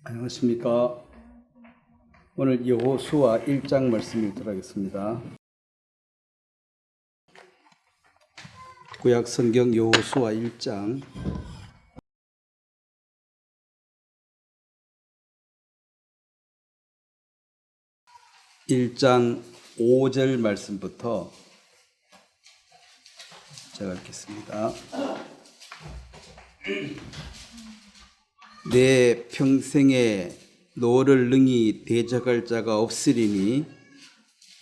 안녕하십니까. 오늘 여호수아 1장 말씀 읽도록 하겠습니다. 구약 성경 여호수아 1장 1장 5절 말씀부터 제가 읽겠습니다. 내 평생에 너를 능히 대적할 자가 없으리니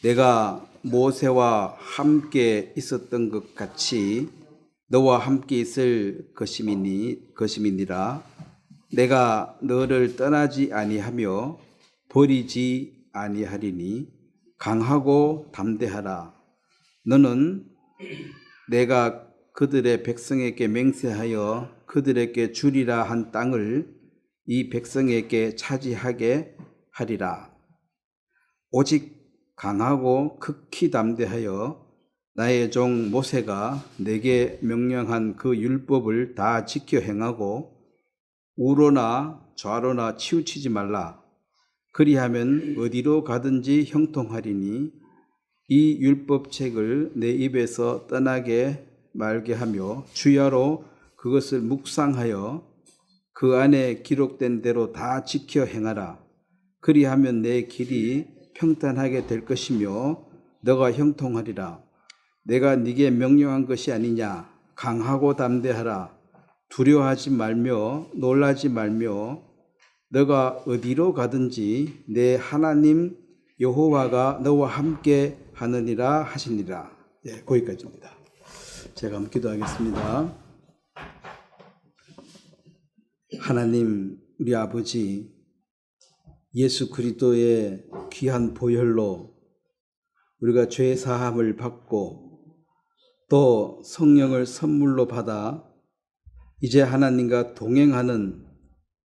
내가 모세와 함께 있었던 것 같이 너와 함께 있을 것임이니라. 내가 너를 떠나지 아니하며 버리지 아니하리니 강하고 담대하라. 너는 내가 그들의 백성에게 맹세하여 그들에게 주리라 한 땅을 이 백성에게 차지하게 하리라. 오직 강하고 극히 담대하여 나의 종 모세가 내게 명령한 그 율법을 다 지켜 행하고 우로나 좌로나 치우치지 말라. 그리하면 어디로 가든지 형통하리니 이 율법책을 내 입에서 떠나게 말게 하며 주야로 그것을 묵상하여 그 안에 기록된 대로 다 지켜 행하라. 그리하면 내 길이 평탄하게 될 것이며 너가 형통하리라. 내가 네게 명령한 것이 아니냐. 강하고 담대하라. 두려워하지 말며 놀라지 말며 너가 어디로 가든지 내 하나님 여호와가 너와 함께 하느니라 하시니라. 거기까지입니다. 제가 한번 기도하겠습니다. 하나님, 우리 아버지, 예수 그리스도의 귀한 보혈로 우리가 죄 사함을 받고 또 성령을 선물로 받아 이제 하나님과 동행하는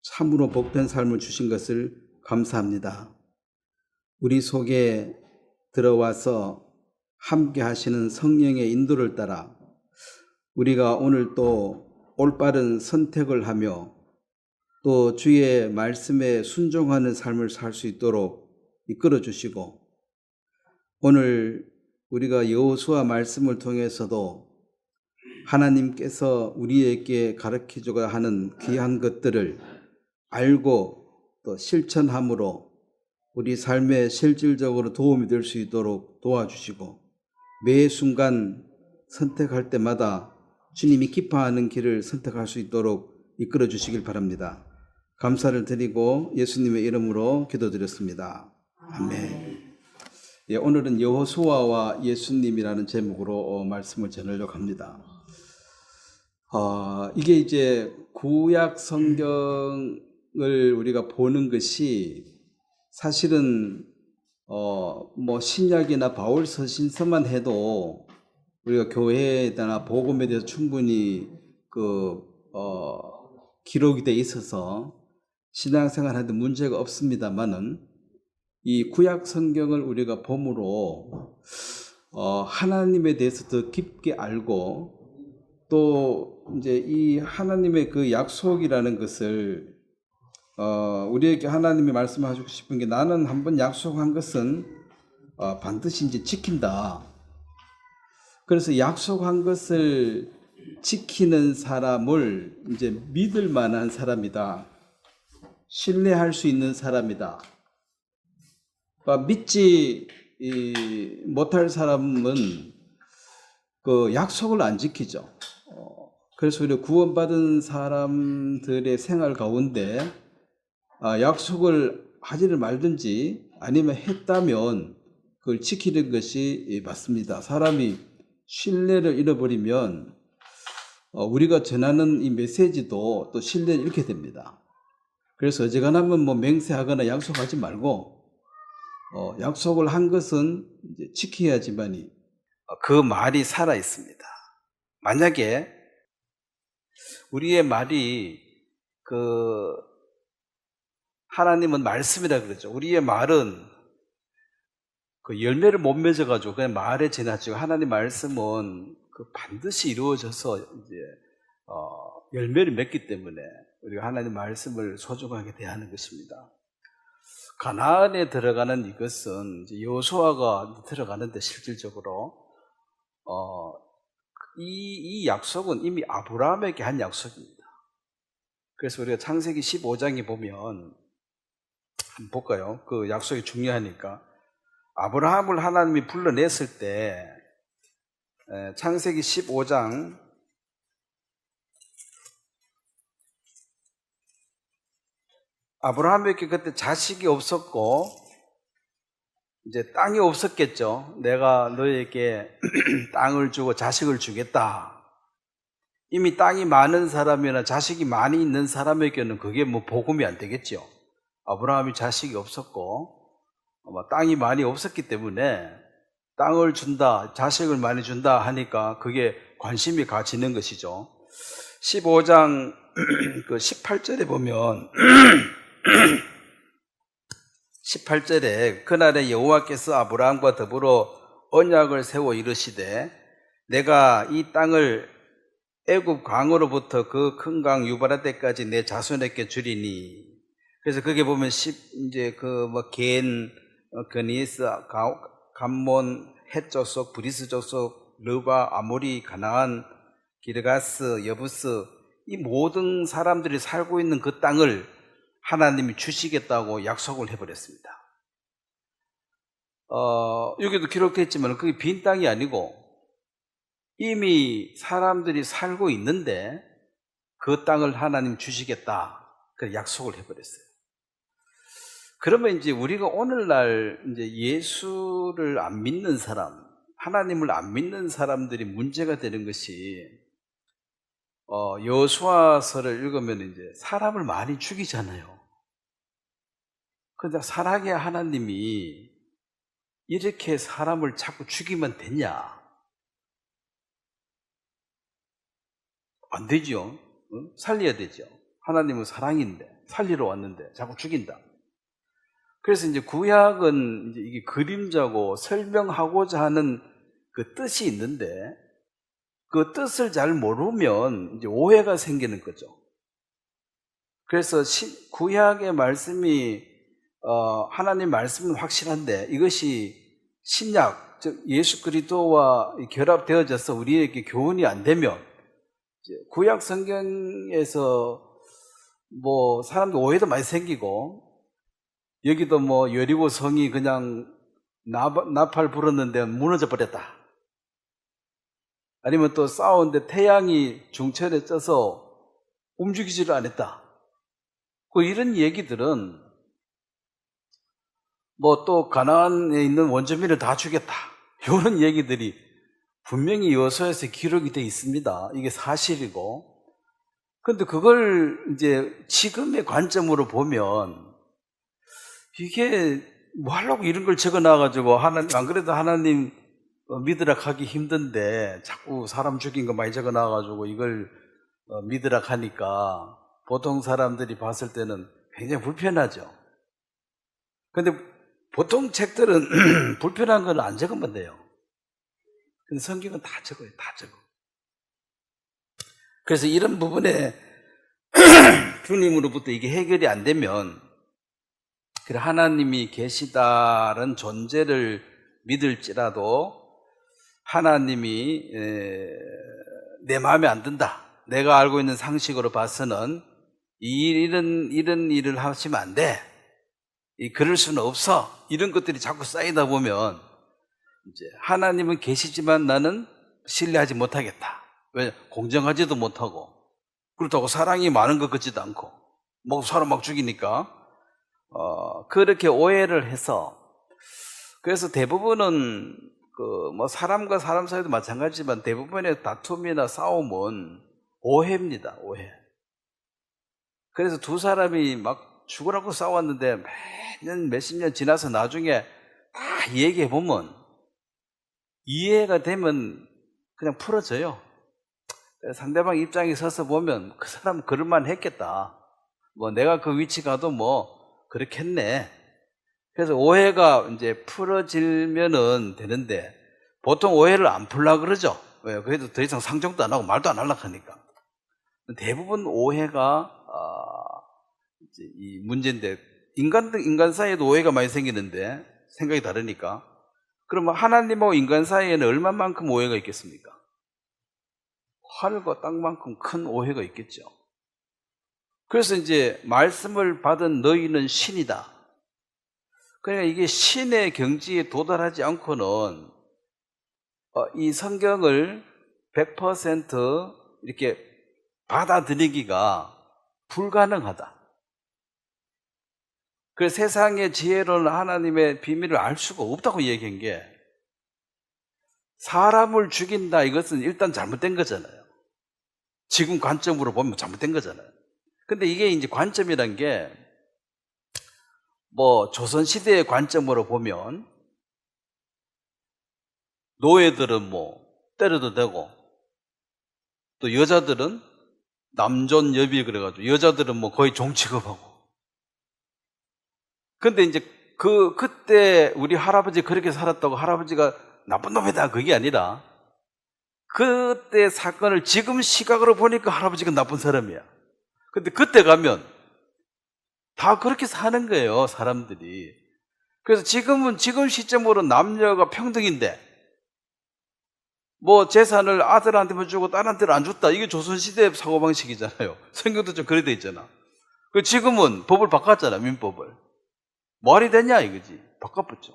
참으로 복된 삶을 주신 것을 감사합니다. 우리 속에 들어와서 함께 하시는 성령의 인도를 따라 우리가 오늘 또 올바른 선택을 하며 또 주의 말씀에 순종하는 삶을 살 수 있도록 이끌어 주시고 오늘 우리가 여호수아 말씀을 통해서도 하나님께서 우리에게 가르쳐주고자 하는 귀한 것들을 알고 또 실천함으로 우리 삶에 실질적으로 도움이 될 수 있도록 도와주시고 매 순간 선택할 때마다 주님이 기뻐하는 길을 선택할 수 있도록 이끌어 주시길 바랍니다. 감사를 드리고 예수님의 이름으로 기도드렸습니다. 아멘. 오늘은 여호수아와 예수님이라는 제목으로 말씀을 전하려고 합니다. 이게 이제 구약 성경을 우리가 보는 것이 사실은 신약이나 바울 서신서만 해도 우리가 교회에나 복음에 대해서 충분히 기록이 돼 있어서 신앙생활하는데 문제가 없습니다만은 이 구약 성경을 우리가 봄으로 하나님에 대해서 더 깊게 알고 또 이제 이 하나님의 그 약속이라는 것을 우리에게 하나님이 말씀하시고 싶은 게 나는 한번 약속한 것은 반드시 이제 지킨다. 그래서 약속한 것을 지키는 사람을 이제 믿을 만한 사람이다. 신뢰할 수 있는 사람이다. 믿지 못할 사람은 그 약속을 안 지키죠. 그래서 우리가 구원받은 사람들의 생활 가운데 약속을 하지를 말든지 아니면 했다면 그걸 지키는 것이 맞습니다. 사람이 신뢰를 잃어버리면 우리가 전하는 이 메시지도 또 신뢰를 잃게 됩니다. 그래서 어지간하면 맹세하거나 약속하지 말고 약속을 한 것은 이제 지켜야지만이 그 말이 살아 있습니다. 만약에 우리의 말이 하나님은 말씀이라 그러죠. 우리의 말은 그 열매를 못 맺어가지고 그냥 말에 지나치고 하나님 말씀은 반드시 이루어져서 이제 열매를 맺기 때문에 우리가 하나님 말씀을 소중하게 대하는 것입니다. 가나안에 들어가는 이것은 이제 여호수아가 들어가는데 실질적으로 이 약속은 이미 아브라함에게 한 약속입니다. 그래서 우리가 창세기 15장에 보면 한번 볼까요? 그 약속이 중요하니까. 아브라함을 하나님이 불러냈을 때 창세기 15장 아브라함에게 그때 자식이 없었고 이제 땅이 없었겠죠. 내가 너에게 땅을 주고 자식을 주겠다. 이미 땅이 많은 사람이나 자식이 많이 있는 사람에게는 그게 뭐 복음이 안 되겠죠. 아브라함이 자식이 없었고 땅이 많이 없었기 때문에 땅을 준다, 자식을 많이 준다 하니까 그게 관심이 가지는 것이죠. 15장 그 18절에 보면 18절에 그날에 여호와께서 아브라함과 더불어 언약을 세워 이르시되 내가 이 땅을 애굽 강으로부터 그 큰 강 유브라데까지 내 자손에게 주리니. 그래서 거기에 보면 이제 그 겐, 그니스, 감몬, 헷 족속, 브리스 족속, 르바, 아모리, 가나안, 기르가스, 여부스, 이 모든 사람들이 살고 있는 그 땅을 하나님이 주시겠다고 약속을 해버렸습니다. 여기도 기록되어 있지만 그게 빈 땅이 아니고 이미 사람들이 살고 있는데 그 땅을 하나님 주시겠다. 그 약속을 해버렸어요. 그러면 이제 우리가 오늘날 이제 예수를 안 믿는 사람, 하나님을 안 믿는 사람들이 문제가 되는 것이 여호수아서를 읽으면 이제 사람을 많이 죽이잖아요. 그런데 사랑의 하나님이 이렇게 사람을 자꾸 죽이면 되냐? 안 되죠. 살려야 되죠. 하나님은 사랑인데 살리러 왔는데 자꾸 죽인다. 그래서 이제 구약은 이제 이게 그림자고 설명하고자 하는 그 뜻이 있는데 그 뜻을 잘 모르면 이제 오해가 생기는 거죠. 그래서 구약의 말씀이 하나님 말씀은 확실한데 이것이 신약, 즉 예수 그리스도와 결합되어져서 우리에게 교훈이 안 되면 구약 성경에서 뭐 사람들 오해도 많이 생기고 여기도 뭐 여리고 성이 그냥 나팔 불었는데 무너져 버렸다. 아니면 또 싸우는데 태양이 중천에 쪄서 움직이지를 않았다. 이런 얘기들은 뭐 또 가나안에 있는 원주민을 다 죽였다. 이런 얘기들이 분명히 여호수아에서 기록이 되어 있습니다. 이게 사실이고. 근데 그걸 이제 지금의 관점으로 보면 이게 뭐 하려고 이런 걸 적어 놔가지고 하나님, 안 그래도 하나님 믿으락 하기 힘든데 자꾸 사람 죽인 거 많이 적어 놔가지고 이걸 믿으락 하니까 보통 사람들이 봤을 때는 굉장히 불편하죠. 근데 보통 책들은 불편한 건 안 적으면 돼요. 근데 성경은 다 적어요. 다 적어. 그래서 이런 부분에 주님으로부터 이게 해결이 안 되면 그래 하나님이 계시다는 존재를 믿을지라도 하나님이 내 마음에 안 든다. 내가 알고 있는 상식으로 봐서는 이런 일을 하시면 안 돼. 그럴 수는 없어. 이런 것들이 자꾸 쌓이다 보면 이제 하나님은 계시지만 나는 신뢰하지 못하겠다. 왜? 공정하지도 못하고 그렇다고 사랑이 많은 것 같지도 않고 뭐 사람 막 죽이니까 그렇게 오해를 해서 그래서 대부분은 뭐 사람과 사람 사이도 마찬가지지만 대부분의 다툼이나 싸움은 오해입니다. 오해. 그래서 두 사람이 막 죽으라고 싸웠는데 몇십 년 지나서 나중에 다 얘기해 보면 이해가 되면 그냥 풀어져요. 상대방 입장에 서서 보면 그 사람 그럴만 했겠다. 뭐 내가 그 위치 가도 뭐 그렇겠네. 그래서 오해가 이제 풀어지면은 되는데 보통 오해를 안 풀려고 그러죠. 왜? 그래도 더 이상 상종도 안 하고 말도 안 하려고 하니까. 대부분 오해가 이 문제인데, 인간들 인간 사이에도 오해가 많이 생기는데 생각이 다르니까. 그러면 하나님하고 인간 사이에는 얼마만큼 오해가 있겠습니까? 하늘과 땅만큼 큰 오해가 있겠죠. 그래서 이제 말씀을 받은 너희는 신이다. 그러니까 이게 신의 경지에 도달하지 않고는 이 성경을 100% 이렇게 받아들이기가 불가능하다. 그래서 세상의 지혜로는 하나님의 비밀을 알 수가 없다고 얘기한 게, 사람을 죽인다 이것은 일단 잘못된 거잖아요. 지금 관점으로 보면 잘못된 거잖아요. 근데 이게 이제 관점이란 게, 조선시대의 관점으로 보면 노예들은 때려도 되고, 또 여자들은 남존여비 그래가지고 여자들은 거의 종 취급하고. 근데 이제 그때 우리 할아버지 그렇게 살았다고 할아버지가 나쁜 놈이다 그게 아니라, 그때 사건을 지금 시각으로 보니까 할아버지가 나쁜 사람이야. 근데 그때 가면 다 그렇게 사는 거예요, 사람들이. 그래서 지금 시점으로 남녀가 평등인데, 재산을 아들한테만 주고 딸한테는 안 줬다. 이게 조선시대 사고방식이잖아요. 성경도 좀 그래 돼 있잖아. 지금은 법을 바꿨잖아, 민법을. 말이 되냐 이거지. 바꿔봤죠.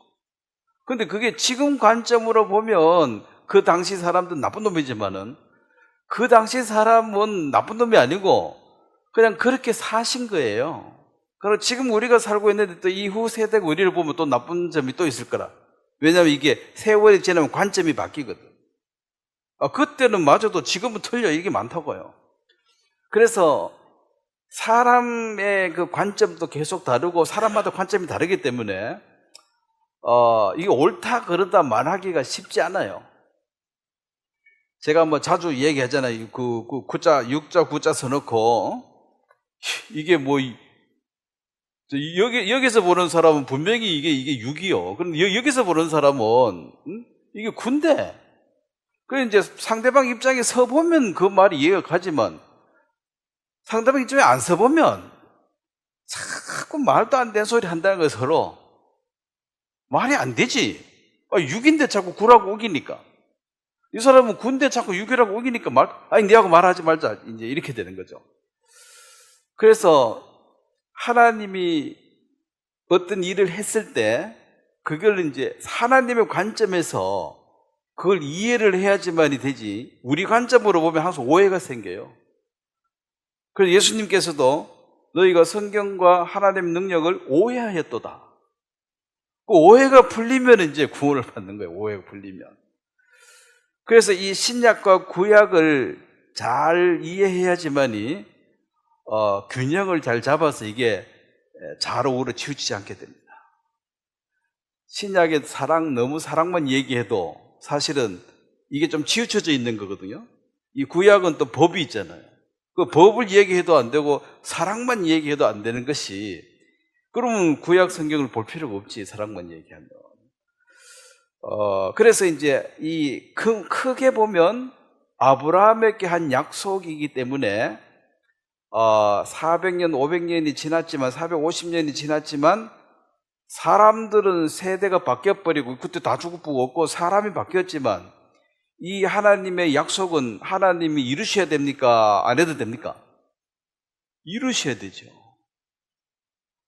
근데 그게 지금 관점으로 보면 그 당시 사람들은 나쁜 놈이지만은, 그 당시 사람은 나쁜 놈이 아니고 그냥 그렇게 사신 거예요. 그리고 지금 우리가 살고 있는데 또 이후 세대가 우리를 보면 또 나쁜 점이 또 있을 거라. 왜냐하면 이게 세월이 지나면 관점이 바뀌거든. 그때는 맞아도 지금은 틀려. 이게 많다고요. 그래서 사람의 그 관점도 계속 다르고 사람마다 관점이 다르기 때문에 이게 옳다 그르다 말하기가 쉽지 않아요. 제가 자주 얘기하잖아요. 구자, 육자, 구자 써놓고, 이게 여기서 보는 사람은 분명히 이게 육이요. 그런데 여기서 보는 사람은 이게 군대. 그래서 이제 상대방 입장에 서보면 그 말이 이해가 가지만, 상대방 입장에 안 서보면 자꾸 말도 안 되는 소리 한다는 거 서로 말이 안 되지. 6인데 자꾸 9라고 우기니까. 이 사람은 군대 자꾸 6이라고 우기니까 니하고 말하지 말자. 이제 이렇게 되는 거죠. 그래서 하나님이 어떤 일을 했을 때 그걸 이제 하나님의 관점에서 그걸 이해를 해야지만이 되지, 우리 관점으로 보면 항상 오해가 생겨요. 그래서 예수님께서도 너희가 성경과 하나님의 능력을 오해하였도다. 그 오해가 풀리면 이제 구원을 받는 거예요. 오해가 풀리면. 그래서 이 신약과 구약을 잘 이해해야지만이 균형을 잘 잡아서 이게 잘 어우러 치우치지 않게 됩니다. 신약의 너무 사랑만 얘기해도 사실은 이게 좀 치우쳐져 있는 거거든요. 이 구약은 또 법이 있잖아요. 그 법을 얘기해도 안 되고 사랑만 얘기해도 안 되는 것이, 그러면 구약 성경을 볼 필요가 없지, 사랑만 얘기하면. 그래서 이제 크게 보면 아브라함에게 한 약속이기 때문에 400년, 500년이 지났지만, 450년이 지났지만 사람들은 세대가 바뀌어버리고 그때 다 죽고 없고 사람이 바뀌었지만, 이 하나님의 약속은 하나님이 이루셔야 됩니까? 안 해도 됩니까? 이루셔야 되죠.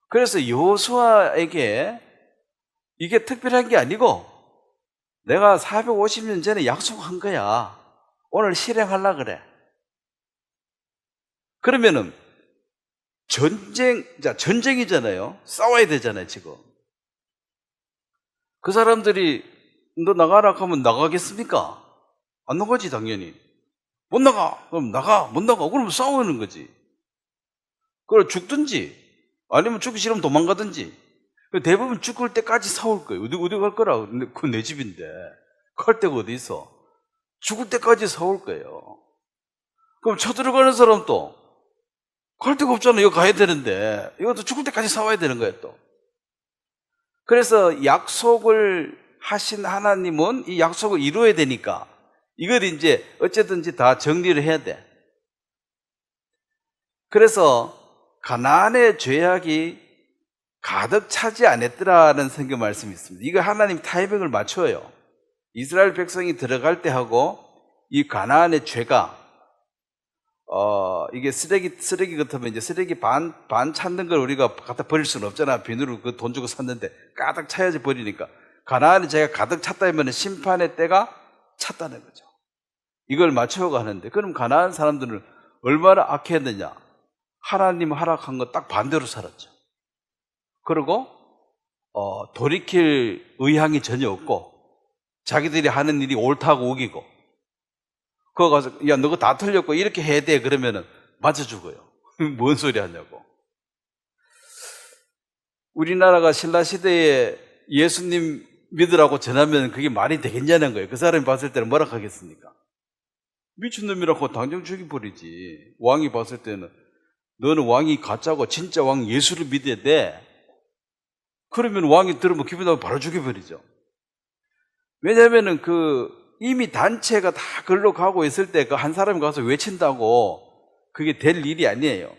그래서 여호수아에게 이게 특별한 게 아니고, 내가 450년 전에 약속한 거야. 오늘 실행하려고 그래. 그러면은 전쟁이잖아요. 싸워야 되잖아요, 지금. 그 사람들이 너 나가라 하면 나가겠습니까? 안 나가지, 당연히. 못 나가. 그럼 나가. 못 나가. 그러면 싸우는 거지. 그럼 죽든지, 아니면 죽기 싫으면 도망가든지. 대부분 죽을 때까지 싸울 거예요. 어디 갈 거라. 근데 그건 내 집인데. 갈 데가 어디 있어? 죽을 때까지 싸울 거예요. 그럼 쳐들어가는 사람도 갈 데가 없잖아. 이거 가야 되는데. 이것도 죽을 때까지 싸워야 되는 거예요, 또. 그래서 약속을 하신 하나님은 이 약속을 이루어야 되니까 이걸 이제 어쨌든지 다 정리를 해야 돼. 그래서 가나안의 죄악이 가득 차지 않았더라는 성경 말씀이 있습니다. 이거 하나님 타이밍을 맞춰요. 이스라엘 백성이 들어갈 때 하고 이 가나안의 죄가 이게 쓰레기 같으면 이제 쓰레기 반 찾는 걸 우리가 갖다 버릴 수는 없잖아. 비누로 그 돈 주고 샀는데 가득 차야지 버리니까. 가나안의 죄가 가득 찼다면 심판의 때가 찼다는 거죠. 이걸 맞춰가 하는데, 그럼 가나안 사람들은 얼마나 악했느냐? 하나님 허락한 거 딱 반대로 살았죠. 그리고 돌이킬 의향이 전혀 없고 자기들이 하는 일이 옳다고 우기고, 그거 가서 야 너거 다 틀렸고 이렇게 해야 돼 그러면은 맞아 죽어요. 뭔 소리 하냐고. 우리나라가 신라시대에 예수님 믿으라고 전하면 그게 말이 되겠냐는 거예요. 그 사람이 봤을 때는 뭐라 하겠습니까? 미친놈이라고 당장 죽여버리지. 왕이 봤을 때는 너는 왕이 가짜고 진짜 왕 예수를 믿어야 돼. 그러면 왕이 들으면 기분 나쁘면 바로 죽여버리죠. 왜냐하면은 이미 단체가 다 글로 가고 있을 때 그 한 사람이 가서 외친다고 그게 될 일이 아니에요.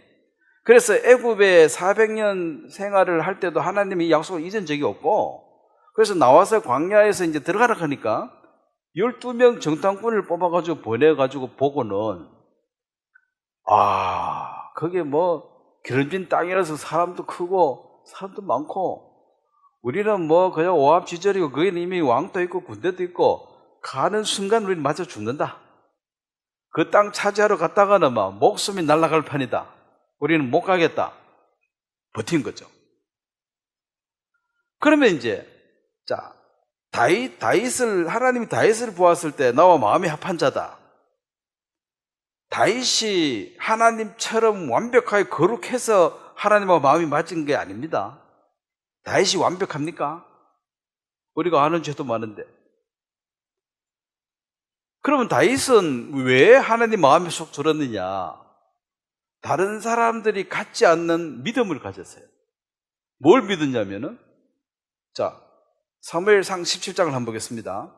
그래서 애굽에 400년 생활을 할 때도 하나님이 약속을 잊은 적이 없고, 그래서 나와서 광야에서 이제 들어가라 하니까 12명 정탐꾼을 뽑아가지고 보내가지고 보고는, 그게 뭐 기름진 땅이라서 사람도 크고 사람도 많고 우리는 뭐 그냥 오합지졸이고 거기는 이미 왕도 있고 군대도 있고 가는 순간 우리는 맞아 죽는다. 그 땅 차지하러 갔다가는 막 목숨이 날아갈 판이다. 우리는 못 가겠다. 버틴 거죠. 그러면 이제 하나님이 다윗을 보았을 때 나와 마음이 합한 자다. 다윗이 하나님처럼 완벽하게 거룩해서 하나님과 마음이 맞은 게 아닙니다. 다윗이 완벽합니까? 우리가 아는 죄도 많은데. 그러면 다윗은 왜 하나님 마음에 쏙 들었느냐? 다른 사람들이 갖지 않는 믿음을 가졌어요. 뭘 믿었냐면은, 사무엘상 17장을 한번 보겠습니다.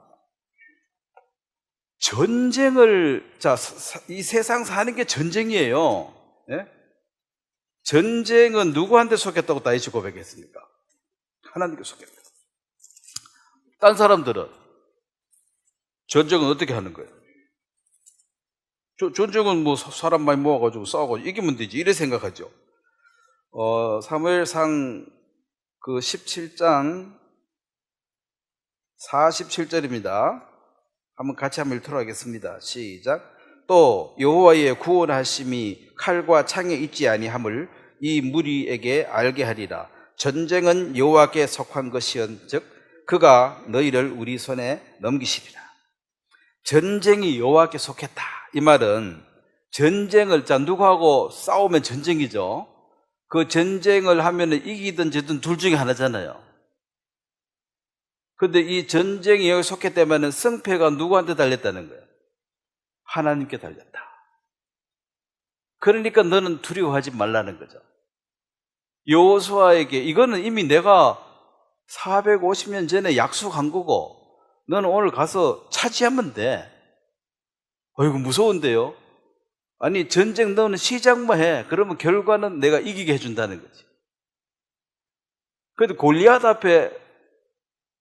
이 세상 사는 게 전쟁이에요. 네? 전쟁은 누구한테 속했다고 다윗이 고백했습니까? 하나님께 속했다. 딴 사람들은 전쟁은 어떻게 하는 거예요? 전쟁은 뭐 사람 많이 모아가지고 싸우고 이기면 되지 이래 생각하죠. 사무엘상 17장 47절입니다. 같이 한번 읽도록 하겠습니다. 시작. 또 여호와의 구원하심이 칼과 창에 있지 아니함을 이 무리에게 알게 하리라. 전쟁은 여호와께 속한 것이언즉 그가 너희를 우리 손에 넘기시리라. 전쟁이 여호와께 속했다. 이 말은 전쟁을 누구하고 싸우면 전쟁이죠. 그 전쟁을 하면 이기든 지든 둘 중에 하나잖아요. 그런데 이 전쟁이 여기 속했다면 승패가 누구한테 달렸다는 거예요? 하나님께 달렸다. 그러니까 너는 두려워하지 말라는 거죠. 여호수아에게 이거는 이미 내가 450년 전에 약속한 거고 너는 오늘 가서 차지하면 돼. 이거 무서운데요? 아니 전쟁 너는 시작만 해. 그러면 결과는 내가 이기게 해준다는 거지. 그런데 골리앗 앞에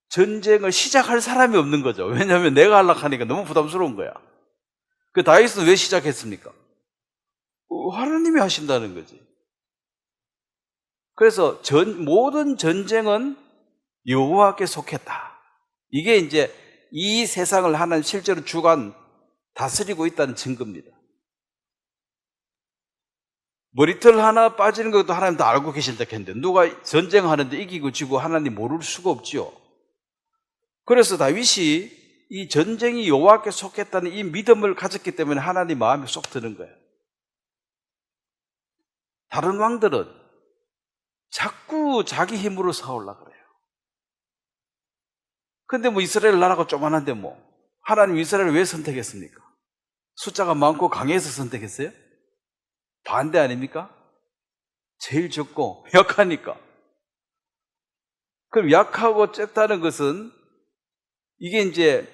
전쟁을 시작할 사람이 없는 거죠. 왜냐하면 내가 하려고 하니까 너무 부담스러운 거야. 그 다윗은 왜 시작했습니까? 하나님이 하신다는 거지. 그래서 모든 전쟁은 여호와께 속했다. 이게 이제 이 세상을 하나님 실제로 주관 다스리고 있다는 증거입니다. 머리털 하나 빠지는 것도 하나님 다 알고 계신다 했는데 누가 전쟁하는데 이기고 지고 하나님 모를 수가 없지요. 그래서 다윗이 이 전쟁이 여호와께 속했다는 이 믿음을 가졌기 때문에 하나님 마음에 쏙 드는 거예요. 다른 왕들은 자꾸 자기 힘으로 싸우려고 그래요. 근데 뭐 이스라엘 나라가 조만한데 뭐 하나님 이스라엘을 왜 선택했습니까? 숫자가 많고 강해서 선택했어요? 반대 아닙니까? 제일 적고 약하니까. 그럼 약하고 적다는 것은 이게 이제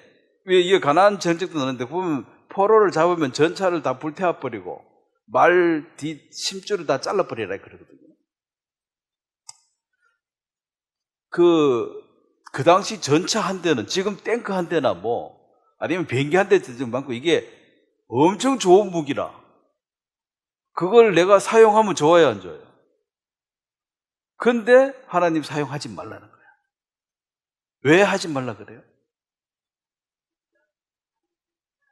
왜 이게 가나안 전쟁도 나는데 보면 포로를 잡으면 전차를 다 불태워 버리고 말 뒷 심줄을 다 잘라버리라 그러거든요. 그 당시 전차 한 대는 지금 탱크 한 대나 뭐 아니면 비행기 한 대도 좀 많고 이게 엄청 좋은 무기라. 그걸 내가 사용하면 좋아요, 안 좋아요? 근데 하나님 사용하지 말라는 거야. 왜 하지 말라 그래요?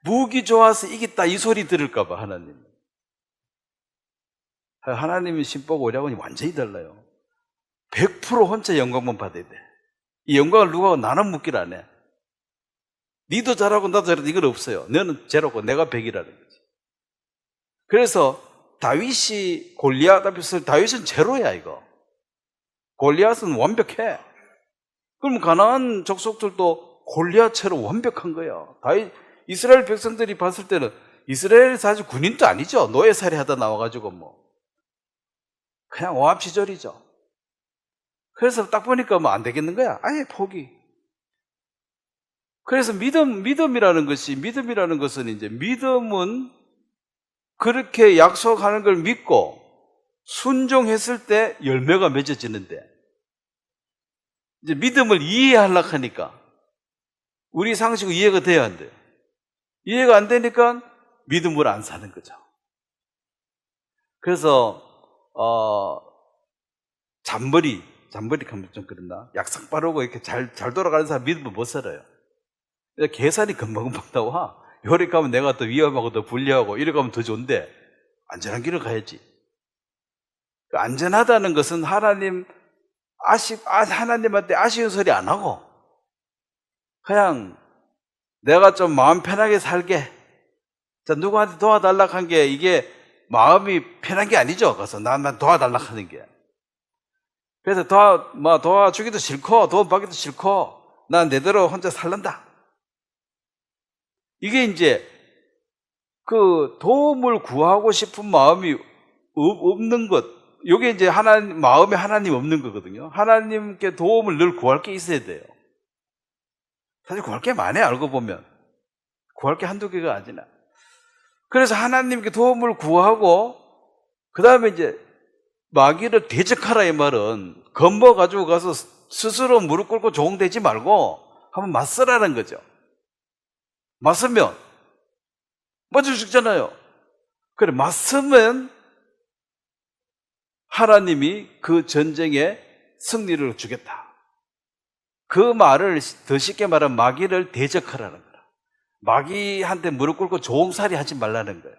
무기 좋아서 이겼다 이 소리 들을까 봐 하나님. 하나님의 신보고 우리하고는 완전히 달라요. 100% 혼자 영광만 받아야 돼. 이 영광을 누가 나는 묻기를 안 해. 니도 잘하고 나도 잘하고 이건 없어요. 너는 제로고 내가 100이라는 거지. 그래서 다윗이 골리앗 앞에서 다윗은 제로야 이거. 골리앗은 완벽해. 그럼 가나안 족속들도 골리앗처럼 완벽한 거야. 다윗 이스라엘 백성들이 봤을 때는 이스라엘이 사실 군인도 아니죠. 노예살이 하다 나와가지고 뭐 그냥 오합지졸이죠. 그래서 딱 보니까 뭐 안 되겠는 거야. 아예 포기. 그래서 믿음이라는 것은 이제 믿음은 그렇게 약속하는 걸 믿고 순종했을 때 열매가 맺어지는데 이제 믿음을 이해하려고 하니까 우리 상식은 이해가 돼야 안 돼요. 이해가 안 되니까 믿음을 안 사는 거죠. 그래서 잔머리 하면 좀 그랬나? 약삭 빠르고 이렇게 잘 돌아가는 사람 믿으면 못 살아요. 계산이 금방금방 나와. 요리 가면 내가 더 위험하고 더 불리하고 이래 가면 더 좋은데 안전한 길을 가야지. 안전하다는 것은 하나님한테 아쉬운 소리 안 하고 그냥 내가 좀 마음 편하게 살게. 자, 누구한테 도와달라고 한 게 이게 마음이 편한 게 아니죠. 그래서 나만 도와달라고 하는 게. 그래서 도와주기도 싫고 도움 받기도 싫고 난 내대로 혼자 살란다. 이게 이제 그 도움을 구하고 싶은 마음이 없는 것. 이게 이제 마음에 하나님 없는 거거든요. 하나님께 도움을 늘 구할 게 있어야 돼요. 사실 구할 게 많아요. 알고 보면 구할 게 한두 개가 아니라. 그래서 하나님께 도움을 구하고 그 다음에 이제 마귀를 대적하라 이 말은 건버 가지고 가서 스스로 무릎 꿇고 조롱되지 말고 한번 맞서라는 거죠. 맞으면 맞을 수 있잖아요. 그래 맞으면 하나님이 그 전쟁에 승리를 주겠다. 그 말을 더 쉽게 말하면 마귀를 대적하라는 거야. 마귀한테 무릎 꿇고 조롱살이 하지 말라는 거예요.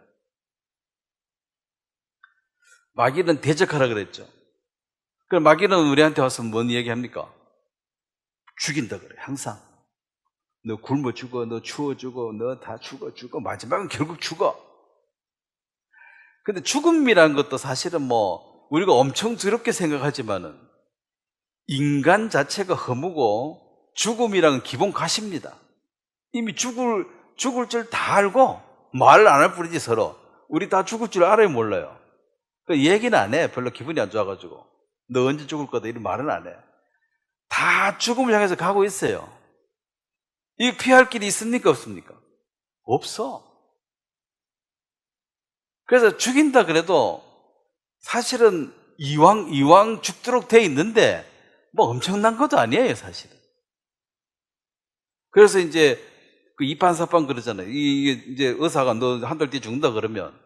마귀는 대적하라 그랬죠. 그럼 마귀는 우리한테 와서 뭔 얘기합니까? 죽인다 그래요. 항상. 너 굶어 죽어, 너 추워 죽어, 너 다 죽어. 마지막은 결국 죽어. 근데 죽음이라는 것도 사실은 뭐 우리가 엄청 두렵게 생각하지만은 인간 자체가 허무고 죽음이란 기본 가십니다. 이미 죽을 줄 다 알고 말을 안 할 뿐이지 서로. 우리 다 죽을 줄 알아요, 몰라요? 그 얘기는 안 해. 별로 기분이 안 좋아가지고. 너 언제 죽을 거다 이런 말은 안 해. 다 죽음을 향해서 가고 있어요. 이 피할 길이 있습니까, 없습니까? 없어. 그래서 죽인다 그래도 사실은 이왕 죽도록 돼 있는데 뭐 엄청난 것도 아니에요, 사실은. 그래서 이제 그 이판사판 그러잖아요. 이게 이제 의사가 너 한 달 뒤에 죽는다 그러면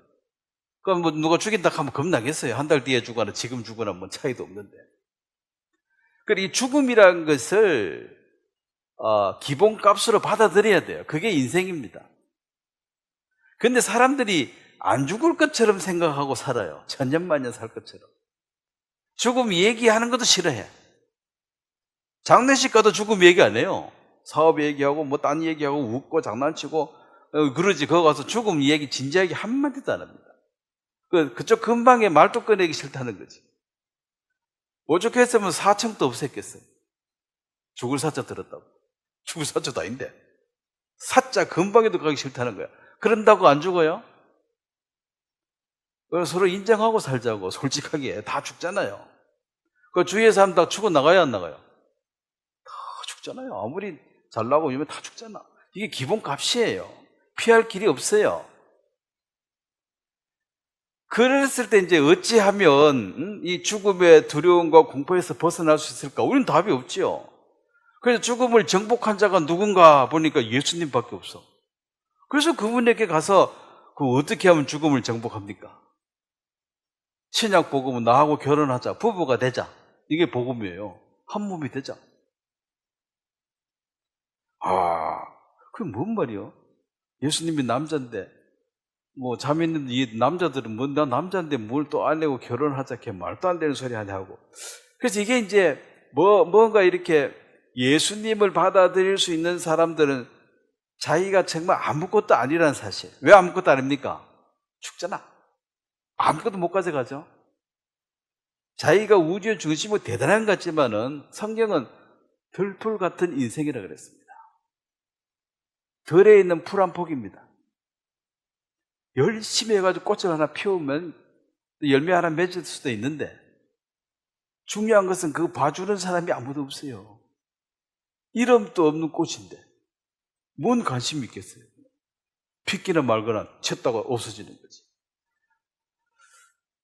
그럼 뭐 누가 죽인다 하면 겁나겠어요. 한 달 뒤에 죽거나 지금 죽거나 뭐 차이도 없는데. 그래서 이 죽음이라는 것을 기본값으로 받아들여야 돼요. 그게 인생입니다. 근데 사람들이 안 죽을 것처럼 생각하고 살아요. 천년만년 살 것처럼. 죽음 얘기하는 것도 싫어해. 장례식 가도 죽음 얘기 안 해요. 사업 얘기하고 뭐 딴 얘기하고 웃고 장난치고 그러지. 거기 가서 죽음 얘기 진지하게 한마디도 안 합니다. 그쪽 근방에 말도 꺼내기 싫다는 거지. 오죽했으면 사청도 없앴겠어요. 죽을 사자 들었다고. 죽을 사자도 아닌데 사자 근방에도 가기 싫다는 거야. 그런다고 안 죽어요? 서로 인정하고 살자고. 솔직하게 다 죽잖아요. 그 주위의 사람 다 죽어 나가야 안 나가요? 다 죽잖아요. 아무리 잘나고 이러면 다 죽잖아. 이게 기본 값이에요. 피할 길이 없어요. 그랬을 때 이제 어찌하면 이 죽음의 두려움과 공포에서 벗어날 수 있을까? 우리는 답이 없지요. 그래서 죽음을 정복한 자가 누군가 보니까 예수님밖에 없어. 그래서 그분에게 가서 어떻게 하면 죽음을 정복합니까? 신약 복음은 나하고 결혼하자, 부부가 되자. 이게 복음이에요. 한 몸이 되자. 그게 뭔 말이요? 예수님이 남자인데, 뭐 자매 있는 이 남자들은 나 남자인데 뭘 또 아내고 결혼하자, 걔 말도 안 되는 소리 하냐고. 그래서 이게 이제 뭔가 이렇게 예수님을 받아들일 수 있는 사람들은 자기가 정말 아무것도 아니라는 사실. 왜 아무것도 아닙니까? 죽잖아. 아무것도 못 가져가죠. 자기가 우주의 중심으로 대단한 것 같지만은 성경은 들풀 같은 인생이라 그랬습니다. 들에 있는 풀 한 폭입니다. 열심히 해가지고 꽃을 하나 피우면 열매 하나 맺을 수도 있는데 중요한 것은 그 봐주는 사람이 아무도 없어요. 이름도 없는 꽃인데 뭔 관심이 있겠어요? 피기나 말거나 쳤다가 없어지는 거지.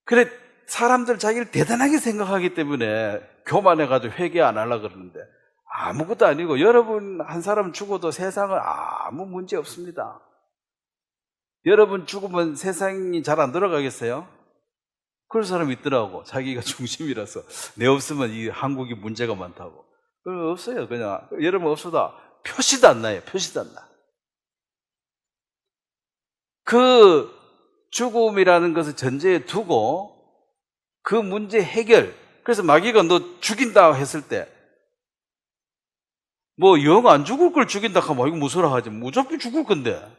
그래, 사람들 자기를 대단하게 생각하기 때문에 교만해가지고 회개 안 하려고 그러는데 아무것도 아니고 여러분 한 사람 죽어도 세상은 아무 문제 없습니다. 여러분 죽으면 세상이 잘 안 돌아가겠어요? 그런 사람이 있더라고. 자기가 중심이라서 내 없으면 이 한국이 문제가 많다고. 그럼 없어요. 그냥 여러분 없어도 표시도 안 나요. 표시도 안 나. 그 죽음이라는 것을 전제에 두고 그 문제 해결. 그래서 마귀가 너 죽인다 했을 때 뭐 영 안 죽을 걸 죽인다 하면 이거 무서라 하지. 어차피 죽을 건데.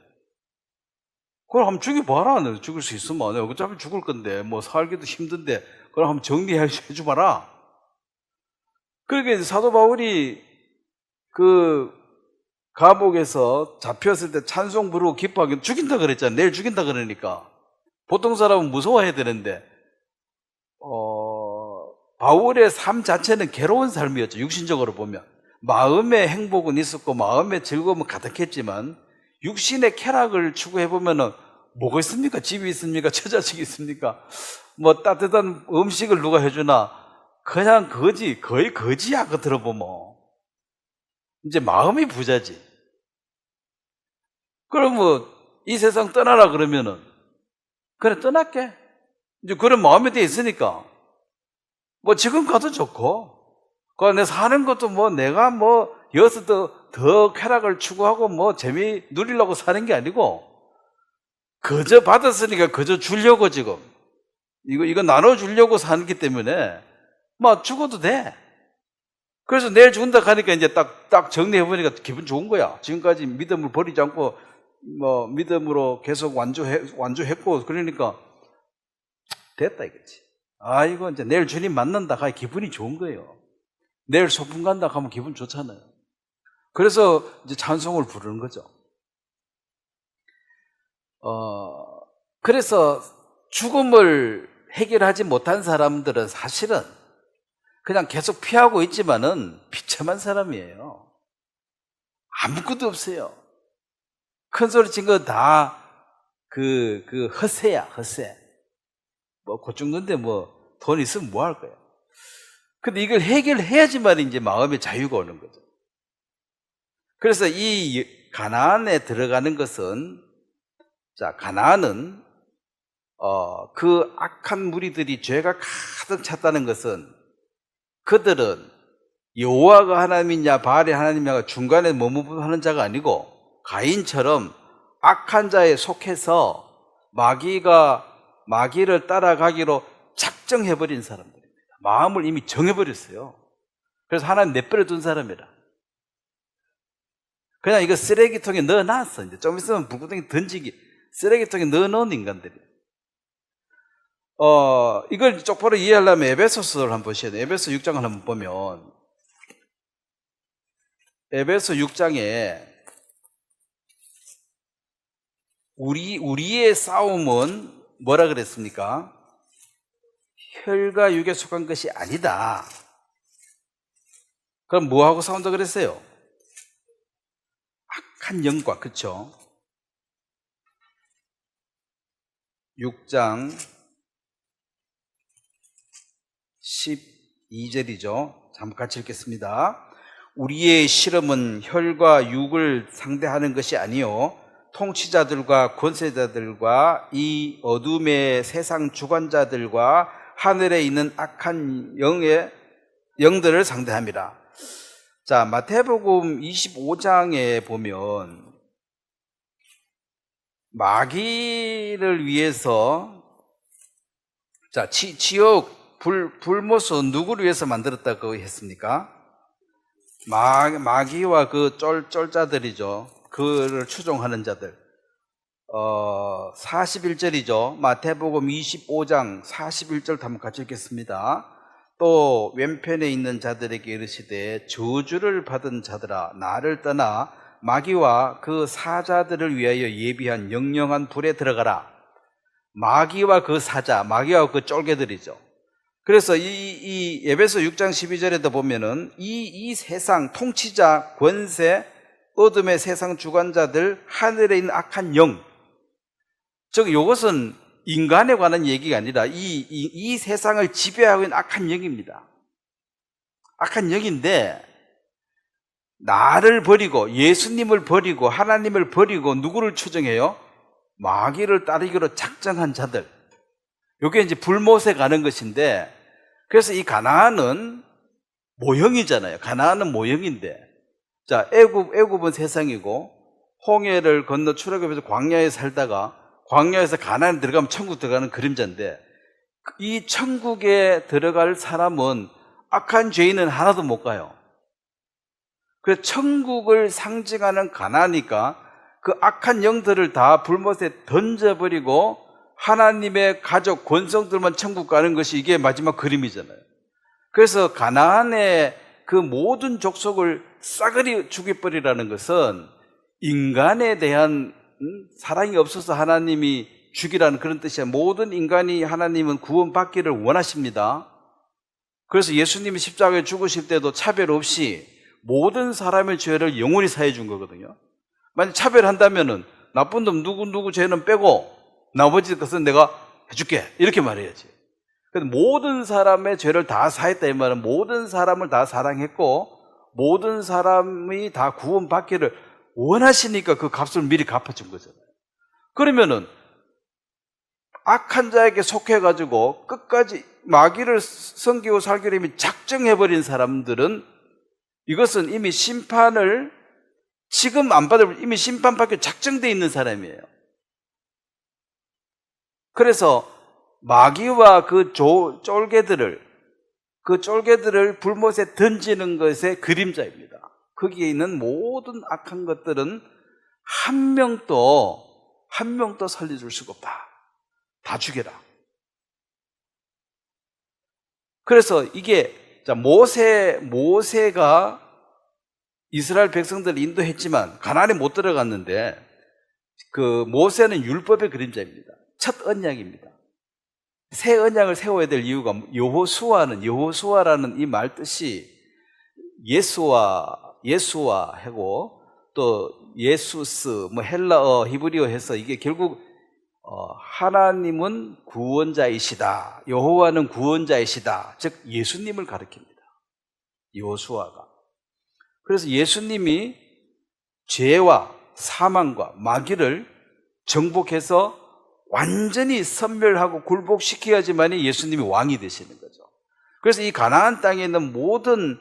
그걸 한번 죽여봐라. 죽을 수 있으면. 어차피 죽을 건데. 뭐 살기도 힘든데. 그걸 한번 정리해줘봐라. 그러니까 사도 바울이 그 감옥에서 잡혔을 때 찬송 부르고 기뻐하기 죽인다 그랬잖아. 내일 죽인다 그러니까. 보통 사람은 무서워해야 되는데 바울의 삶 자체는 괴로운 삶이었죠. 육신적으로 보면. 마음의 행복은 있었고 마음의 즐거움은 가득했지만 육신의 쾌락을 추구해보면 뭐가 있습니까? 집이 있습니까? 처자식이 있습니까? 뭐 따뜻한 음식을 누가 해주나? 그냥 거의 거지야. 그거 들어보면 이제 마음이 부자지. 그럼 뭐 이 세상 떠나라 그러면은 그래 떠날게. 이제 그런 마음이 돼 있으니까 뭐 지금 가도 좋고 내 사는 것도 뭐 내가 뭐 여기서 더 쾌락을 추구하고 뭐 재미 누리려고 사는 게 아니고 그저 받았으니까 그저 주려고 지금 이거 나눠주려고 사는기 때문에 뭐 죽어도 돼. 그래서 내일 죽는다 하니까 이제 딱 정리해보니까 기분 좋은 거야. 지금까지 믿음을 버리지 않고 뭐 믿음으로 계속 완주했고 그러니까 됐다 이거지. 이거 이제 내일 주님 만난다 하니 기분이 좋은 거예요. 내일 소풍 간다 하면 기분 좋잖아요. 그래서 이제 찬송을 부르는 거죠. 그래서 죽음을 해결하지 못한 사람들은 사실은 그냥 계속 피하고 있지만은 비참한 사람이에요. 아무것도 없어요. 큰 소리 친 거 다 허세야, 허세. 뭐, 곧 죽는데 뭐, 돈 있으면 뭐 할 거야. 근데 이걸 해결해야지만 이제 마음의 자유가 오는 거죠. 그래서 이 가나안에 들어가는 것은, 가나안은, 그 악한 무리들이 죄가 가득 찼다는 것은 그들은 여호와가 하나님이냐 바알이 하나님이냐 중간에 머무르는 자가 아니고 가인처럼 악한 자에 속해서 마귀를 따라가기로 작정해버린 사람들입니다. 마음을 이미 정해버렸어요. 그래서 하나님 내버려 둔 사람이라. 그냥 이거 쓰레기통에 넣어놨어. 이제 좀 있으면 불구덩이 던지기 쓰레기통에 넣어놓은 인간들이. 이걸 쪽바로 이해하려면 에베소서를 한번 보셔야 돼요. 에베소 6장을 한번 보면 에베소 6장에 우리의 싸움은 뭐라 그랬습니까? 혈과 육에 속한 것이 아니다. 그럼 뭐하고 싸운다 그랬어요? 악한 영과, 그쵸? 6장 12절이죠. 한번 같이 읽겠습니다. 우리의 실험은 혈과 육을 상대하는 것이 아니요 통치자들과 권세자들과 이 어둠의 세상 주관자들과 하늘에 있는 악한 영들을 상대합니다. 자, 마태복음 25장에 보면 마귀를 위해서, 자, 지옥 불못은 누구를 위해서 만들었다고 했습니까? 마귀와 그 쫄자들이죠. 그를 추종하는 자들. 41절이죠. 마태복음 25장 41절 한번 같이 읽겠습니다. 또 왼편에 있는 자들에게 이르시되 저주를 받은 자들아 나를 떠나 마귀와 그 사자들을 위하여 예비한 영영한 불에 들어가라. 마귀와 그 사자, 마귀와 그 쫄개들이죠. 그래서 이 에베소 6장 12절에도 보면은 이 세상 통치자, 권세, 어둠의 세상 주관자들, 하늘에 있는 악한 영, 즉 이것은 인간에 관한 얘기가 아니라 이 세상을 지배하고 있는 악한 영입니다. 악한 영인데 나를 버리고 예수님을 버리고 하나님을 버리고 누구를 추종해요? 마귀를 따르기로 작정한 자들. 이게 이제 불못에 가는 것인데, 그래서 이 가나안은 모형이잖아요. 가나안은 모형인데, 자, 애굽은 세상이고 홍해를 건너 출애굽해서 광야에 살다가 광야에서 가나안에 들어가면 천국 들어가는 그림자인데, 이 천국에 들어갈 사람은 악한 죄인은 하나도 못 가요. 그래서 천국을 상징하는 가나니까 그 악한 영들을 다 불못에 던져버리고 하나님의 가족 권성들만 천국 가는 것이 이게 마지막 그림이잖아요. 그래서 가나안의 그 모든 족속을 싸그리 죽여버리라는 것은 인간에 대한 사랑이 없어서 하나님이 죽이라는 그런 뜻이야. 모든 인간이 하나님은 구원받기를 원하십니다. 그래서 예수님이 십자가에 죽으실 때도 차별 없이 모든 사람의 죄를 영원히 사해 준 거거든요. 만약 차별한다면은 나쁜 놈 누구 죄는 빼고 나머지 것은 내가 해줄게 이렇게 말해야지. 그래서 모든 사람의 죄를 다 사했다 이 말은 모든 사람을 다 사랑했고 모든 사람이 다 구원받기를 원하시니까 그 값을 미리 갚아준 거잖아요. 그러면은 악한 자에게 속해가지고 끝까지 마귀를 섬기고 살기로 이미 작정해버린 사람들은 이것은 이미 심판을 지금 안 받을 이미 심판받기 작정되어 있는 사람이에요. 그래서 마귀와 그 쫄개들을 불못에 던지는 것의 그림자입니다. 거기에 있는 모든 악한 것들은 한 명도 살려줄 수가 없다. 다 죽여라. 그래서 이게 모세가 이스라엘 백성들을 인도했지만 가나안에 못 들어갔는데 그 모세는 율법의 그림자입니다. 첫 언약입니다. 새 언약을 세워야 될 이유가 여호수아라는 이 말 뜻이 예수와 하고 또 예수스 헬라어 히브리어 해서 이게 결국 하나님은 구원자이시다. 여호와는 구원자이시다. 즉 예수님을 가리킵니다. 여호수아가. 그래서 예수님이 죄와 사망과 마귀를 정복해서 완전히 섬멸하고 굴복시켜야지만이 예수님이 왕이 되시는 거죠. 그래서 이 가나안 땅에 있는 모든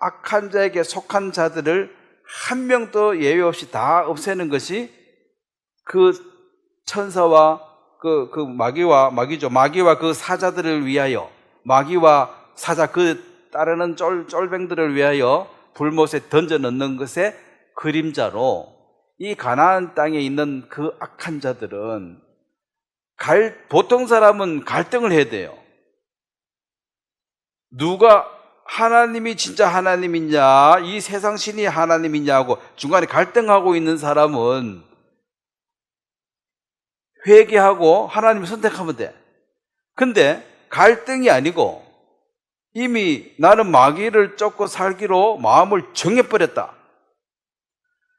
악한 자에게 속한 자들을 한 명도 예외 없이 다 없애는 것이 그 천사와 마귀와 그 사자들을 위하여, 마귀와 사자 그 따르는 쫄뱅들을 위하여 불못에 던져 넣는 것의 그림자로 이 가나안 땅에 있는 그 악한 자들은 보통 사람은 갈등을 해야 돼요. 누가 하나님이 진짜 하나님이냐, 이 세상 신이 하나님이냐고 중간에 갈등하고 있는 사람은 회개하고 하나님을 선택하면 돼. 근데 갈등이 아니고 이미 나는 마귀를 쫓고 살기로 마음을 정해버렸다.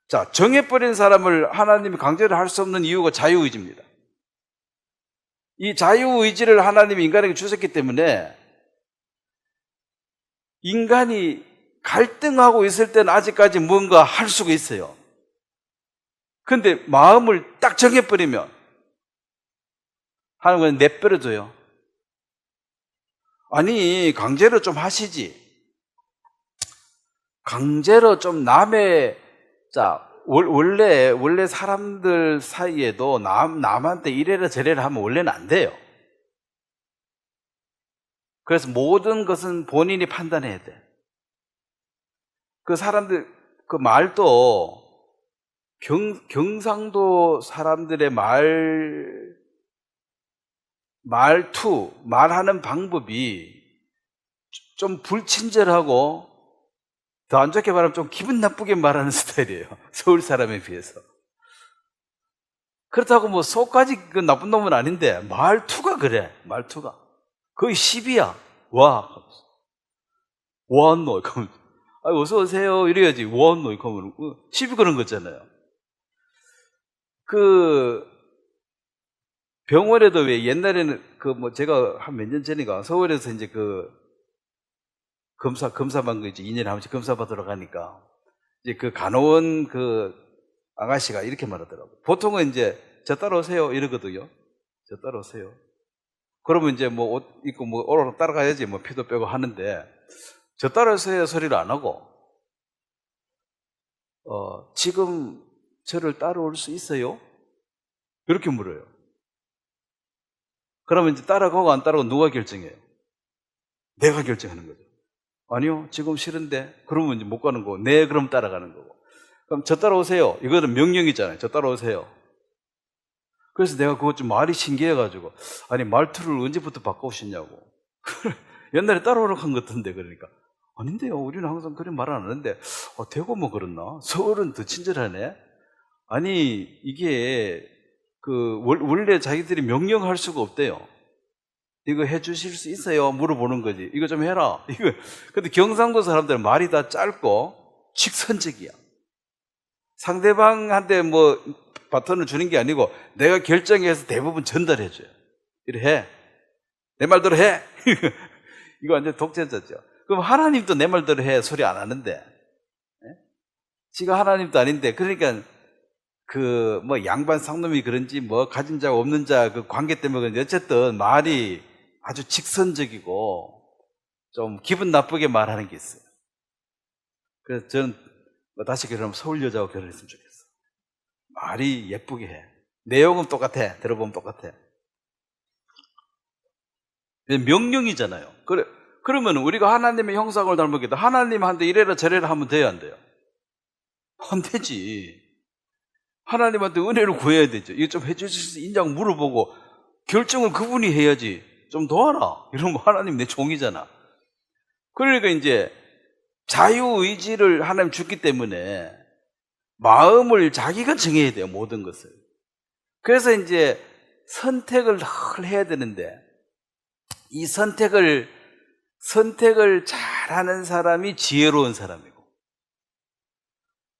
자, 정해버린 사람을 하나님이 강제로 할 수 없는 이유가 자유의지입니다. 이 자유의지를 하나님이 인간에게 주셨기 때문에 인간이 갈등하고 있을 때는 아직까지 뭔가 할 수가 있어요. 근데 마음을 딱 정해버리면 하나님은 내버려둬요. 아니, 강제로 좀 하시지. 강제로 좀 원래 사람들 사이에도 남한테 이래라 저래라 하면 원래는 안 돼요. 그래서 모든 것은 본인이 판단해야 돼. 그 사람들, 그 말도 경상도 사람들의 말하는 방법이 좀 불친절하고 더 안 좋게 말하면 좀 기분 나쁘게 말하는 스타일이에요. 서울 사람에 비해서. 그렇다고 뭐 속까지 그 나쁜 놈은 아닌데 말투가 그래. 말투가 거의 시비야. 와, 뭐하노? 어서 오세요 이래야지. 뭐하노? 그러면 시비 그런 거잖아요. 그 병원에도 왜 옛날에는 제가 한 몇 년 전인가 서울에서 이제 검사 받는 거 이제 2년에 한 번씩 검사 받으러 가니까 이제 그 간호원 아가씨가 이렇게 말하더라고요. 보통은 이제 저 따라오세요 이러거든요. 저 따라오세요. 그러면 이제 뭐 옷 입고 오로록 따라가야지 피도 빼고 하는데 저 따라오세요 소리를 안 하고 지금 저를 따라올 수 있어요? 이렇게 물어요. 그러면 이제 따라가고 안 따라가고 누가 결정해요? 내가 결정하는 거죠. 아니요, 지금 싫은데. 그러면 이제 못 가는 거고, 네, 그럼 따라가는 거고. 그럼 저 따라오세요. 이거는 명령이잖아요. 저 따라오세요. 그래서 내가 그것 좀 말이 신기해가지고, 아니, 말투를 언제부터 바꿔오셨냐고. 옛날에 따라오라고 한 것 같은데, 그러니까. 아닌데요. 우리는 항상 그런 말 안 하는데, 대구 뭐 그렇나? 서울은 더 친절하네? 아니, 이게, 원래 자기들이 명령할 수가 없대요. 이거 해 주실 수 있어요? 물어보는 거지. 이거 좀 해라. 근데 경상도 사람들은 말이 다 짧고 직선적이야. 상대방한테 바톤을 주는 게 아니고 내가 결정해서 대부분 전달해줘요. 이래 해. 내 말대로 해. 이거 완전 독재자죠. 그럼 하나님도 내 말대로 해. 소리 안 하는데. 지가 하나님도 아닌데. 그러니까 양반 상놈이 그런지 가진 자가 없는 자 그 관계 때문에 그런지 어쨌든 말이 아주 직선적이고 좀 기분 나쁘게 말하는 게 있어요. 그래서 저는 다시 결혼하면 서울 여자하고 결혼했으면 좋겠어. 말이 예쁘게 해. 내용은 똑같아. 들어보면 똑같아. 명령이잖아요. 그러면 우리가 하나님의 형상을 닮았겠다. 하나님한테 이래라 저래라 하면 돼요, 안 돼요? 안 되지. 하나님한테 은혜를 구해야 되죠. 이거 좀 해주실 수 있냐고 물어보고 결정을 그분이 해야지. 좀 도와라. 이러면 하나님 내 종이잖아. 그러니까 이제 자유의지를 하나님 줬기 때문에 마음을 자기가 정해야 돼요. 모든 것을. 그래서 이제 선택을 늘 해야 되는데 이 선택을 잘하는 사람이 지혜로운 사람이고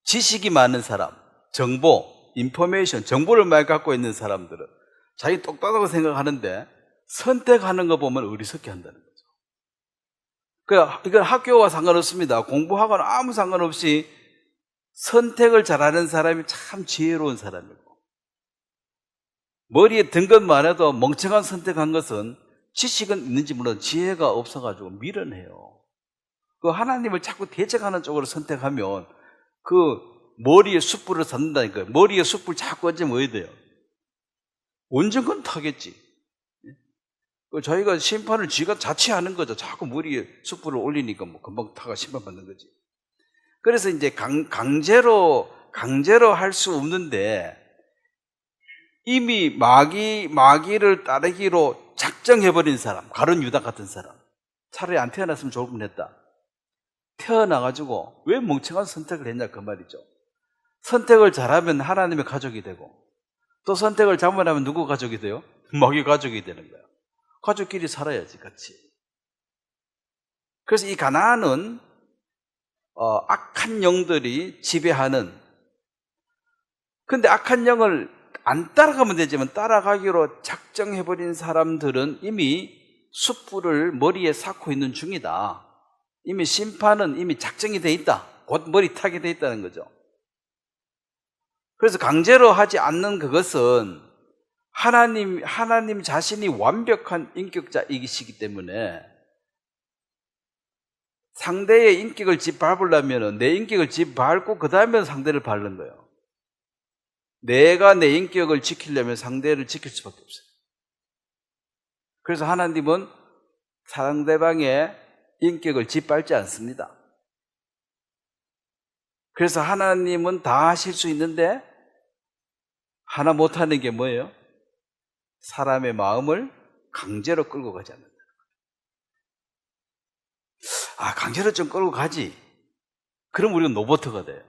지식이 많은 사람, 정보를 많이 갖고 있는 사람들은 자기 똑똑하다고 생각하는데 선택하는 거 보면 어리석게 한다는 거죠. 이건 학교와 상관없습니다. 공부하거나 아무 상관없이 선택을 잘하는 사람이 참 지혜로운 사람이고 머리에 든 것만 해도 멍청한 선택한 것은 지식은 있는지 몰라도 지혜가 없어가지고 미련해요. 하나님을 자꾸 대적하는 쪽으로 선택하면 머리에 숯불을 샀는다니까요. 머리에 숯불 자꾸 얹으면 어야 돼요? 언젠간 타겠지. 저희가 심판을 쥐가 자취하는 거죠. 자꾸 머리에 숯불을 올리니까 금방 타가 심판받는 거지. 그래서 이제 강제로 할 수 없는데 이미 마귀를 따르기로 작정해버린 사람, 가룟 유다 같은 사람, 차라리 안 태어났으면 좋을 뻔했다. 태어나가지고 왜 멍청한 선택을 했냐 그 말이죠. 선택을 잘하면 하나님의 가족이 되고 또 선택을 잘못하면 누구 가족이 돼요? 마귀 가족이 되는 거예요. 가족끼리 살아야지 같이. 그래서 이 가나안은 악한 영들이 지배하는, 근데 악한 영을 안 따라가면 되지만 따라가기로 작정해버린 사람들은 이미 숯불을 머리에 쌓고 있는 중이다. 이미 심판은 이미 작정이 돼 있다. 곧 머리 타게 돼 있다는 거죠. 그래서 강제로 하지 않는 그것은 하나님 자신이 완벽한 인격자이시기 때문에 상대의 인격을 짓밟으려면 내 인격을 짓밟고 그 다음에 상대를 밟는 거예요. 내가 내 인격을 지키려면 상대를 지킬 수밖에 없어요. 그래서 하나님은 상대방의 인격을 짓밟지 않습니다. 그래서 하나님은 다 하실 수 있는데 하나 못하는 게 뭐예요? 사람의 마음을 강제로 끌고 가지 않는다. 강제로 좀 끌고 가지. 그럼 우리는 로봇가 돼요.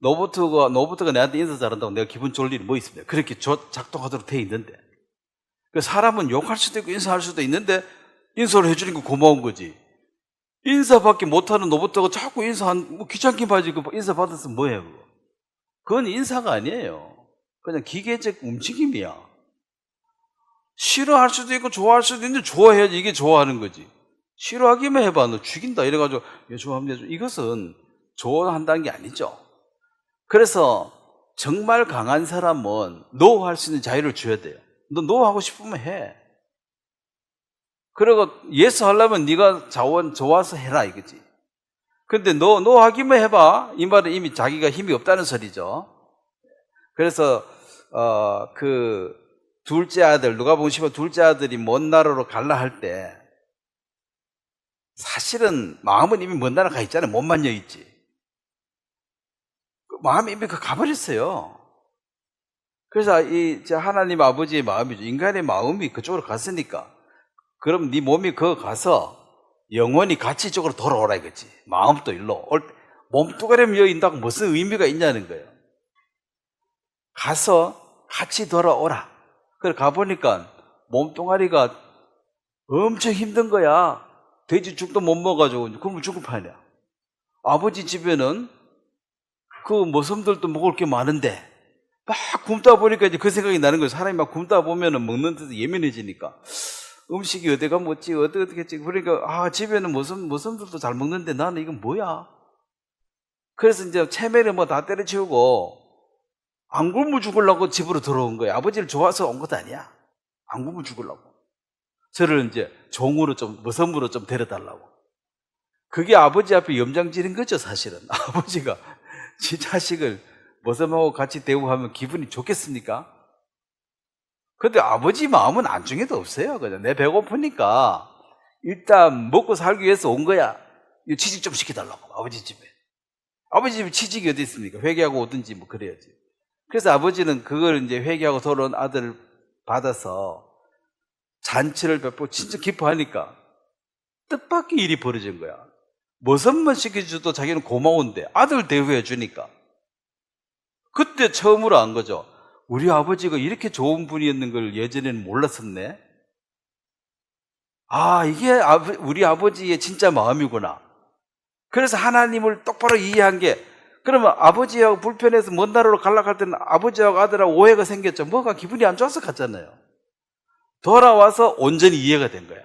로봇가 내한테 인사 잘한다고 내가 기분 좋을 일이 뭐 있습니까? 그렇게 작동하도록 돼 있는데. 사람은 욕할 수도 있고 인사할 수도 있는데 인사를 해주니까 고마운 거지. 인사밖에 못하는 로봇가 자꾸 귀찮게 봐야지. 인사 받았으면 뭐예요, 그거? 그건 인사가 아니에요. 그냥 기계적 움직임이야. 싫어할 수도 있고 좋아할 수도 있는데 좋아해야지 이게 좋아하는 거지. 싫어하기만 해봐. 너 죽인다. 이래가지고 좋아합니다. 이것은 좋아한다는 게 아니죠. 그래서 정말 강한 사람은 노 할 수 있는 자유를 줘야 돼요. 너 노 하고 싶으면 해. 그리고 예스 하려면 네가 좋아서 해라 이거지. 근데 노 하기만 해봐. 이 말은 이미 자기가 힘이 없다는 소리죠. 그래서 둘째 아들, 누가복음 15 둘째 아들이 먼 나라로 갈라 할 때 사실은 마음은 이미 먼 나라 가 있잖아요. 몸만 여기 있지. 마음이 이미 가버렸어요. 그래서 하나님 아버지의 마음이죠. 인간의 마음이 그쪽으로 갔으니까 그럼 네 몸이 거기 가서 영원히 같이 이쪽으로 돌아오라 이거지. 마음도 일로 몸뚱아리면 여기 있다고 무슨 의미가 있냐는 거예요. 가서 같이 돌아오라. 그래 가보니까 몸뚱아리가 엄청 힘든 거야. 돼지 죽도 못 먹어가지고 그러면 죽을 판이야. 아버지 집에는 그 모섬들도 먹을 게 많은데 막 굶다 보니까 이제 그 생각이 나는 거예요. 사람이 막 굶다 보면은 먹는 데서 예민해지니까 음식이 어디가 뭐지 어떻게 했지. 그러니까 집에는 모섬들도 잘 먹는데 나는 이건 뭐야. 그래서 이제 체면을 뭐 다 때려치우고 안 굶어 죽으려고 집으로 들어온 거예요. 아버지를 좋아서 온 것도 아니야. 안 굶어 죽으려고. 저를 이제 종으로 모섬으로 데려달라고. 그게 아버지 앞에 염장지른 거죠, 사실은. 아버지가 지 자식을 모섬하고 같이 대우하면 기분이 좋겠습니까? 근데 아버지 마음은 안중에도 없어요. 그냥 내 배고프니까 일단 먹고 살기 위해서 온 거야. 이거 취직 좀 시켜달라고, 아버지 집에. 아버지 집에 취직이 어디 있습니까? 회계하고 오든지 뭐 그래야지. 그래서 아버지는 그걸 이제 회계하고 돌아온 아들을 받아서 잔치를 베풀고 진짜 기뻐하니까 뜻밖의 일이 벌어진 거야. 모섬만 시켜줘도 자기는 고마운데 아들 대우해 주니까. 그때 처음으로 안 거죠. 우리 아버지가 이렇게 좋은 분이었는 걸 예전에는 몰랐었네. 이게 우리 아버지의 진짜 마음이구나. 그래서 하나님을 똑바로 이해한 게, 그러면 아버지하고 불편해서 먼 나라로 가려고 할 때는 아버지하고 아들하고 오해가 생겼죠. 뭐가 기분이 안 좋아서 갔잖아요. 돌아와서 온전히 이해가 된 거야.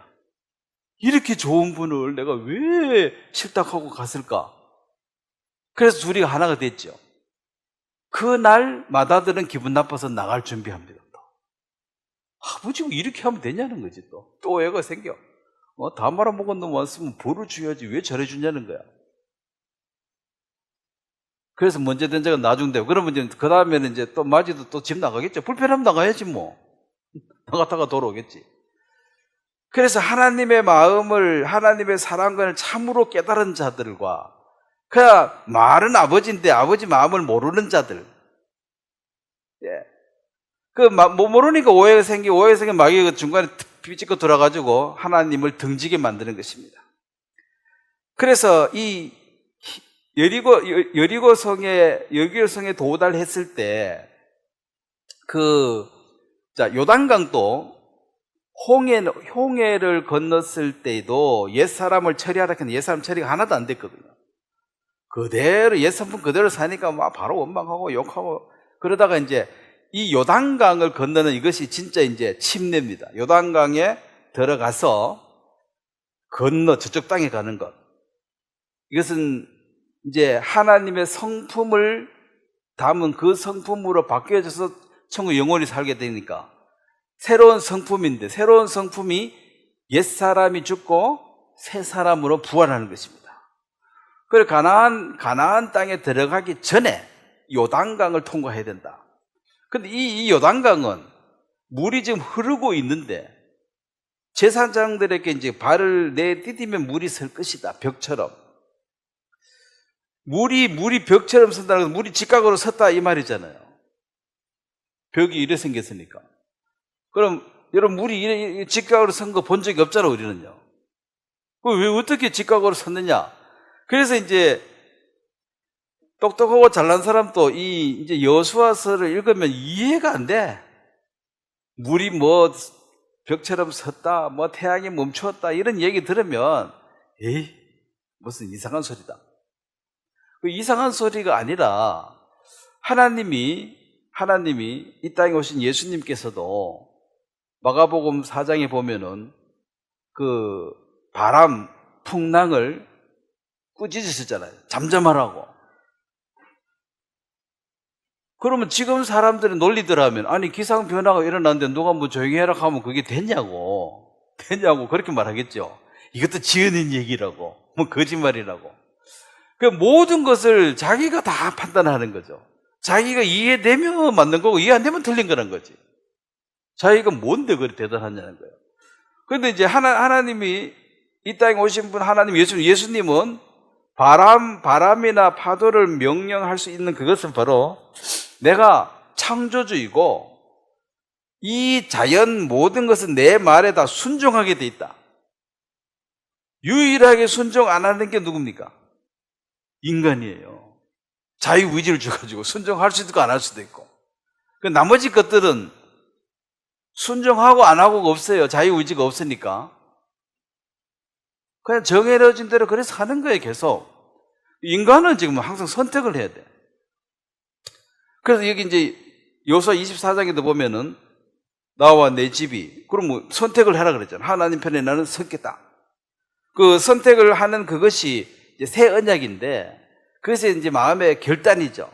이렇게 좋은 분을 내가 왜 실탁하고 갔을까? 그래서 둘이 하나가 됐죠. 그날 맏아들은 기분 나빠서 나갈 준비합니다. 아버지가 이렇게 하면 되냐는 거지. 또 애가 생겨. 다 말아먹은 놈 왔으면 벌을 줘야지 왜 잘해주냐는 거야. 그래서 문제된 자가 나중되고, 그러면 이제 그 다음에는 이제 또 마지도 또 집 나가겠죠. 불편하면 나가야지 뭐. 나갔다가 돌아오겠지. 그래서 하나님의 마음을, 하나님의 사랑관을 참으로 깨달은 자들과, 그냥 말은 아버지인데 아버지 마음을 모르는 자들. 모르니까 오해가 생기고 마귀가 중간에 비집고 들어가지고 하나님을 등지게 만드는 것입니다. 그래서 이 여리고성에 도달했을 때, 요단강도 홍해를 건넜을 때도 옛사람을 처리하라 했는데 옛사람 처리가 하나도 안 됐거든요. 그대로 옛사람 그대로 사니까 막 바로 원망하고 욕하고 그러다가 이제 이 요단강을 건너는 이것이 진짜 이제 침례입니다. 요단강에 들어가서 건너 저쪽 땅에 가는 것. 이것은 이제 하나님의 성품을 담은 그 성품으로 바뀌어져서 천국 영원히 살게 되니까 새로운 성품인데, 새로운 성품이 옛사람이 죽고 새 사람으로 부활하는 것입니다. 그래서 가나안 땅에 들어가기 전에 요단강을 통과해야 된다. 근데 이 요단강은 물이 지금 흐르고 있는데 제사장들에게 이제 발을 내디디면 물이 설 것이다. 벽처럼. 물이 벽처럼 선다는 것은 물이 직각으로 섰다 이 말이잖아요. 벽이 이래 생겼으니까. 그럼 여러분 물이 이래 직각으로 선 거 본 적이 없잖아, 우리는요. 왜 어떻게 직각으로 섰느냐? 그래서 이제 똑똑하고 잘난 사람도 이제 여호수아서를 읽으면 이해가 안 돼. 물이 뭐 벽처럼 섰다, 뭐 태양이 멈추었다 이런 얘기 들으면 에이 무슨 이상한 소리다. 그 이상한 소리가 아니라 하나님이 이 땅에 오신 예수님께서도 마가복음 4장에 보면은 그 바람, 풍랑을 꾸짖으셨잖아요. 잠잠하라고. 그러면 지금 사람들이 논리더라면 아니 기상 변화가 일어났는데 누가 뭐 조용히 해라 하면 그게 되냐고 그렇게 말하겠죠. 이것도 지어낸 얘기라고, 뭐 거짓말이라고. 그 모든 것을 자기가 다 판단하는 거죠. 자기가 이해되면 맞는 거고 이해 안 되면 틀린 거란 거지. 자기가 뭔데 그렇게 대단하냐는 거예요. 그런데 이제 하나님이 이 땅에 오신 분 하나님 예수님은 바람이나 파도를 명령할 수 있는 그것은 바로 내가 창조주이고 이 자연 모든 것은 내 말에 다 순종하게 돼 있다. 유일하게 순종 안 하는 게 누굽니까? 인간이에요. 자유의지를 줘가지고 순종할 수도 있고 안 할 수도 있고. 그 나머지 것들은 순종하고 안 하고가 없어요. 자유의지가 없으니까. 그냥 정해진 대로 그래서 하는 거예요, 계속. 인간은 지금 항상 선택을 해야 돼. 그래서 여기 이제 여호수아 24장에도 보면은 나와 내 집이, 그럼 뭐 선택을 하라 그랬잖아. 하나님 편에 나는 섰겠다. 그 선택을 하는 그것이 이제 새 언약인데, 그것이 이제 마음의 결단이죠.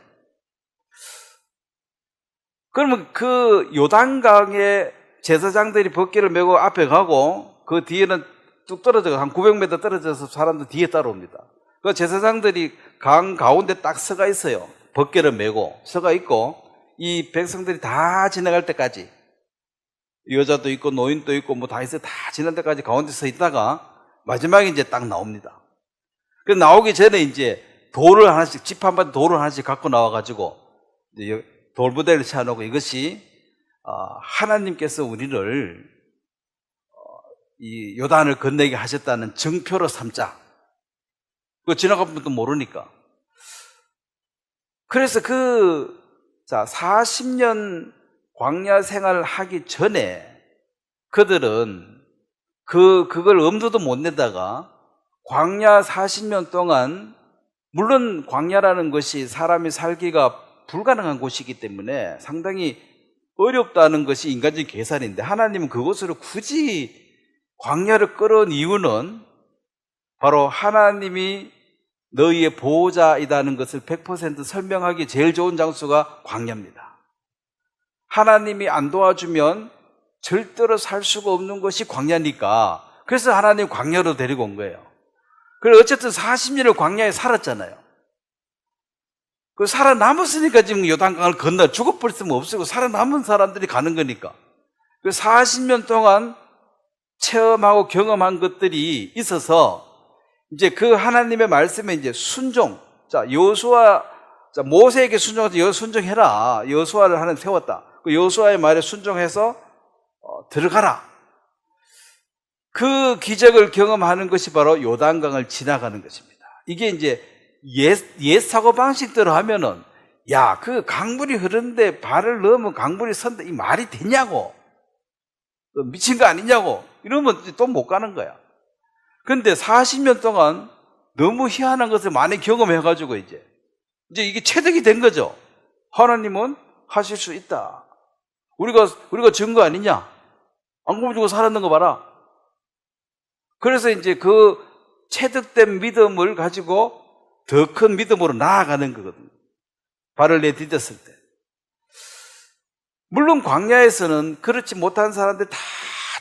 그러면 그 요단강에 제사장들이 벗개를 메고 앞에 가고 그 뒤에는 뚝 떨어져 한 900m 떨어져서 사람들 뒤에 따라옵니다. 그 제사장들이 강 가운데 딱 서가 있어요. 벗개를 메고 서가 있고 이 백성들이 다 지나갈 때까지 여자도 있고 노인도 있고 뭐 다 있어요. 다 지날 때까지 가운데 서 있다가 마지막에 이제 딱 나옵니다. 그 나오기 전에 이제 돌을 하나씩, 집 한 번 돌을 하나씩 갖고 나와가지고 돌부대를 세워놓고 이것이 하나님께서 우리를 이 요단을 건너게 하셨다는 증표로 삼자. 그거 지나가면 또 모르니까. 그래서 40년 광야 생활을 하기 전에 그들은 그걸 엄두도 못 내다가 광야 40년 동안, 물론 광야라는 것이 사람이 살기가 불가능한 곳이기 때문에 상당히 어렵다는 것이 인간적인 계산인데 하나님은 그곳으로 굳이 광야를 끌어온 이유는 바로 하나님이 너희의 보호자이다는 것을 100% 설명하기 제일 좋은 장소가 광야입니다. 하나님이 안 도와주면 절대로 살 수가 없는 것이 광야니까, 그래서 하나님 광야로 데리고 온 거예요. 그래서 어쨌든 40년을 광야에 살았잖아요. 그 살아남았으니까 지금 요단강을 건너, 죽어버렸으면 없어요. 살아남은 사람들이 가는 거니까. 그 40년 동안 체험하고 경험한 것들이 있어서 이제 그 하나님의 말씀에 이제 순종. 모세에게 순종해서 순종해라. 여호수아를 하나님 세웠다. 그 여호수아의 말에 순종해서 들어가라. 그 기적을 경험하는 것이 바로 요단강을 지나가는 것입니다. 이게 이제 옛 사고방식대로 하면은, 야, 그 강물이 흐르는데 발을 넣으면 강물이 선다. 이 말이 되냐고. 미친 거 아니냐고. 이러면 또 못 가는 거야. 근데 40년 동안 너무 희한한 것을 많이 경험해가지고 이제 이게 체득이 된 거죠. 하나님은 하실 수 있다. 우리가 증거 아니냐? 안 굶주고 살았는 거 봐라. 그래서 이제 그 체득된 믿음을 가지고 더 큰 믿음으로 나아가는 거거든요. 발을 내디뎠을 때. 물론 광야에서는 그렇지 못한 사람들 다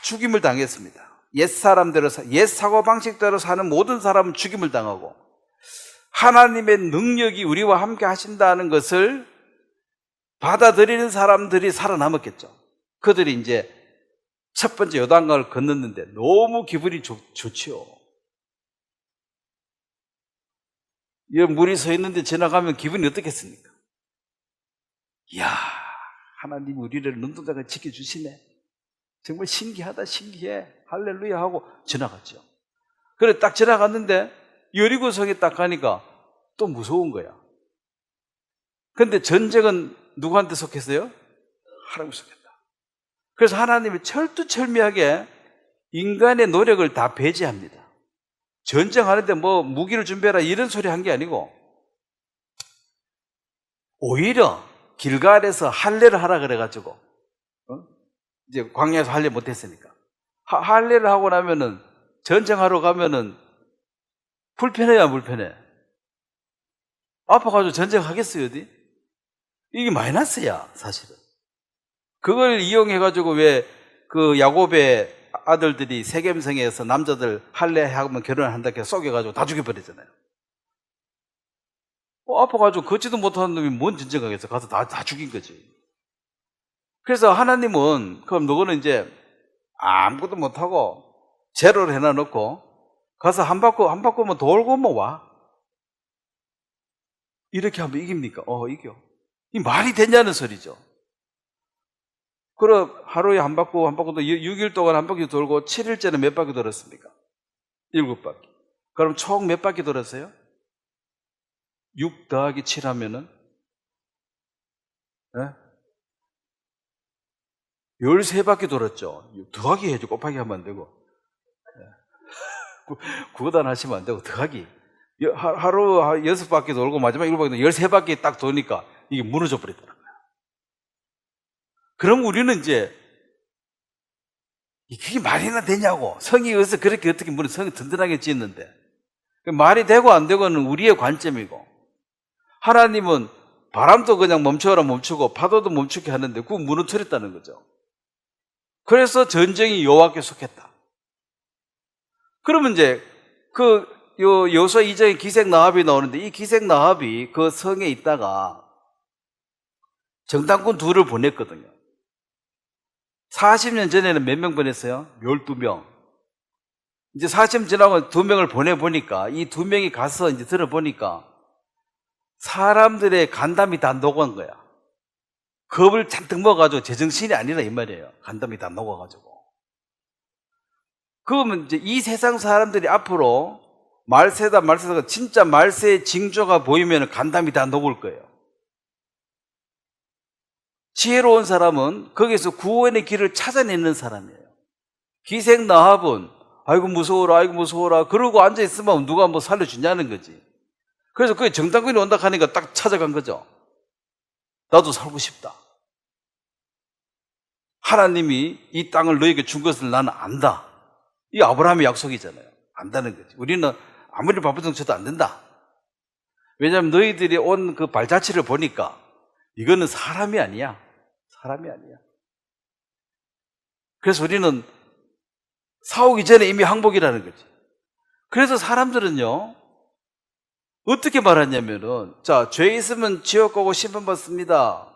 죽임을 당했습니다. 옛 사람대로, 옛 사고방식대로 사는 모든 사람은 죽임을 당하고, 하나님의 능력이 우리와 함께 하신다는 것을 받아들이는 사람들이 살아남았겠죠. 그들이 이제 첫 번째 요단강을 건넜는데 너무 기분이 좋지요. 이 물이 서 있는데 지나가면 기분이 어떻겠습니까? 이야, 하나님 우리를 눈동자가 지켜주시네. 정말 신기하다, 신기해. 할렐루야 하고 지나갔죠. 그래 딱 지나갔는데 여리고성에 딱 가니까 또 무서운 거야. 근데 전쟁은 누구한테 속했어요? 하나님께 속했다. 그래서 하나님이 철두철미하게 인간의 노력을 다 배제합니다. 전쟁하는데 뭐 무기를 준비해라 이런 소리 한 게 아니고, 오히려 길갈에서 할례를 하라 그래가지고, 이제 광야에서 할례 못했으니까 할례를 하고 나면은 전쟁하러 가면은 불편해야 안 불편해? 아파가지고 전쟁하겠어요 어디? 이게 마이너스야 사실은. 그걸 이용해가지고 왜 그 야곱의 아들들이 세겜성에서 남자들 할례하면 결혼한다 해서 속여가지고 다 죽여버리잖아요. 아파가지고 걷지도 못하는 놈이 뭔 전쟁하겠어? 가서 다 죽인 거지. 그래서 하나님은 그럼 너거는 이제 아무것도 못하고 제로를 해놔놓고 가서 한 바퀴만 돌고만 와. 이렇게 하면 이깁니까? 이겨. 이 말이 되냐는 소리죠. 그럼 하루에 한 바퀴도 6일 동안 한 바퀴 돌고 7일째는 몇 바퀴 돌았습니까? 7바퀴. 그럼 총 몇 바퀴 돌았어요? 6 더하기 7 하면은 13바퀴 돌았죠. 더하기 해야지 곱하기 하면 안 되고. 구단 하시면 안 되고 더하기. 하루 6바퀴 돌고 마지막 7바퀴 13바퀴 딱 도니까 이게 무너져 버리더라고요. 그럼 우리는 이제 그게 말이나 되냐고. 성이 어디서 그렇게 어떻게 물론 성이 든든하게 짓는데, 말이 되고 안 되고는 우리의 관점이고, 하나님은 바람도 그냥 멈춰라 멈추고 파도도 멈추게 하는데 그거 무너뜨렸다는 거죠. 그래서 전쟁이 여호와께 속했다. 그러면 이제 그 여호수아 2장에 기생 나합이 나오는데, 이 기생 나합이 그 성에 있다가 정탐꾼 둘을 보냈거든요. 40년 전에는 몇 명 보냈어요? 12명. 이제 40년 지나고 2명을 보내보니까, 이 2명이 가서 이제 들어보니까 사람들의 간담이 다 녹은 거야. 겁을 잔뜩 먹어가지고 제정신이 아니라 이 말이에요. 간담이 다 녹아가지고. 그러면 이제 이 세상 사람들이 앞으로 말세다가 진짜 말세의 징조가 보이면 간담이 다 녹을 거예요. 지혜로운 사람은 거기서 구원의 길을 찾아내는 사람이에요. 기생 나합은 아이고 무서워라 그러고 앉아있으면 누가 뭐 살려주냐는 거지. 그래서 그게 정탐꾼이 온다 하니까 딱 찾아간 거죠. 나도 살고 싶다. 하나님이 이 땅을 너에게 준 것을 나는 안다. 이 아브라함의 약속이잖아요. 안다는 거지. 우리는 아무리 바쁘든 쳐도 안 된다. 왜냐하면 너희들이 온 그 발자취를 보니까 이거는 사람이 아니야. 사람이 아니야. 그래서 우리는 싸우기 전에 이미 항복이라는 거지. 그래서 사람들은요, 어떻게 말하냐면은, 자, 죄 있으면 지옥 가고 심판 받습니다.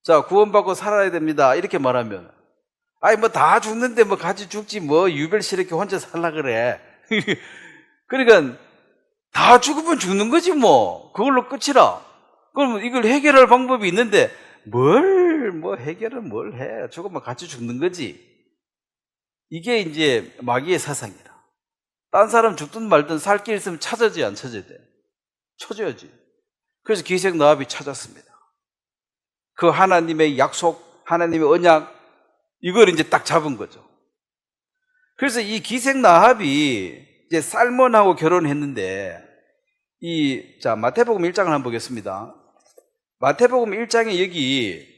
자, 구원받고 살아야 됩니다. 이렇게 말하면, 아니, 뭐 다 죽는데 뭐 같이 죽지, 뭐 유별시 이렇게 혼자 살라 그래. 그러니까, 다 죽으면 죽는 거지, 뭐. 그걸로 끝이라. 그럼 이걸 해결할 방법이 있는데, 해결을 뭘 해. 죽으면 같이 죽는 거지. 이게 이제 마귀의 사상이라. 딴 사람 죽든 말든 살 길 있으면 찾아줘야 안 찾아야 돼? 찾아야지. 그래서 기생 나합이 찾았습니다. 그 하나님의 약속, 하나님의 언약, 이걸 이제 딱 잡은 거죠. 그래서 이 기생 나합이 이제 살몬하고 결혼했는데, 자, 마태복음 1장을 한번 보겠습니다. 마태복음 1장에 여기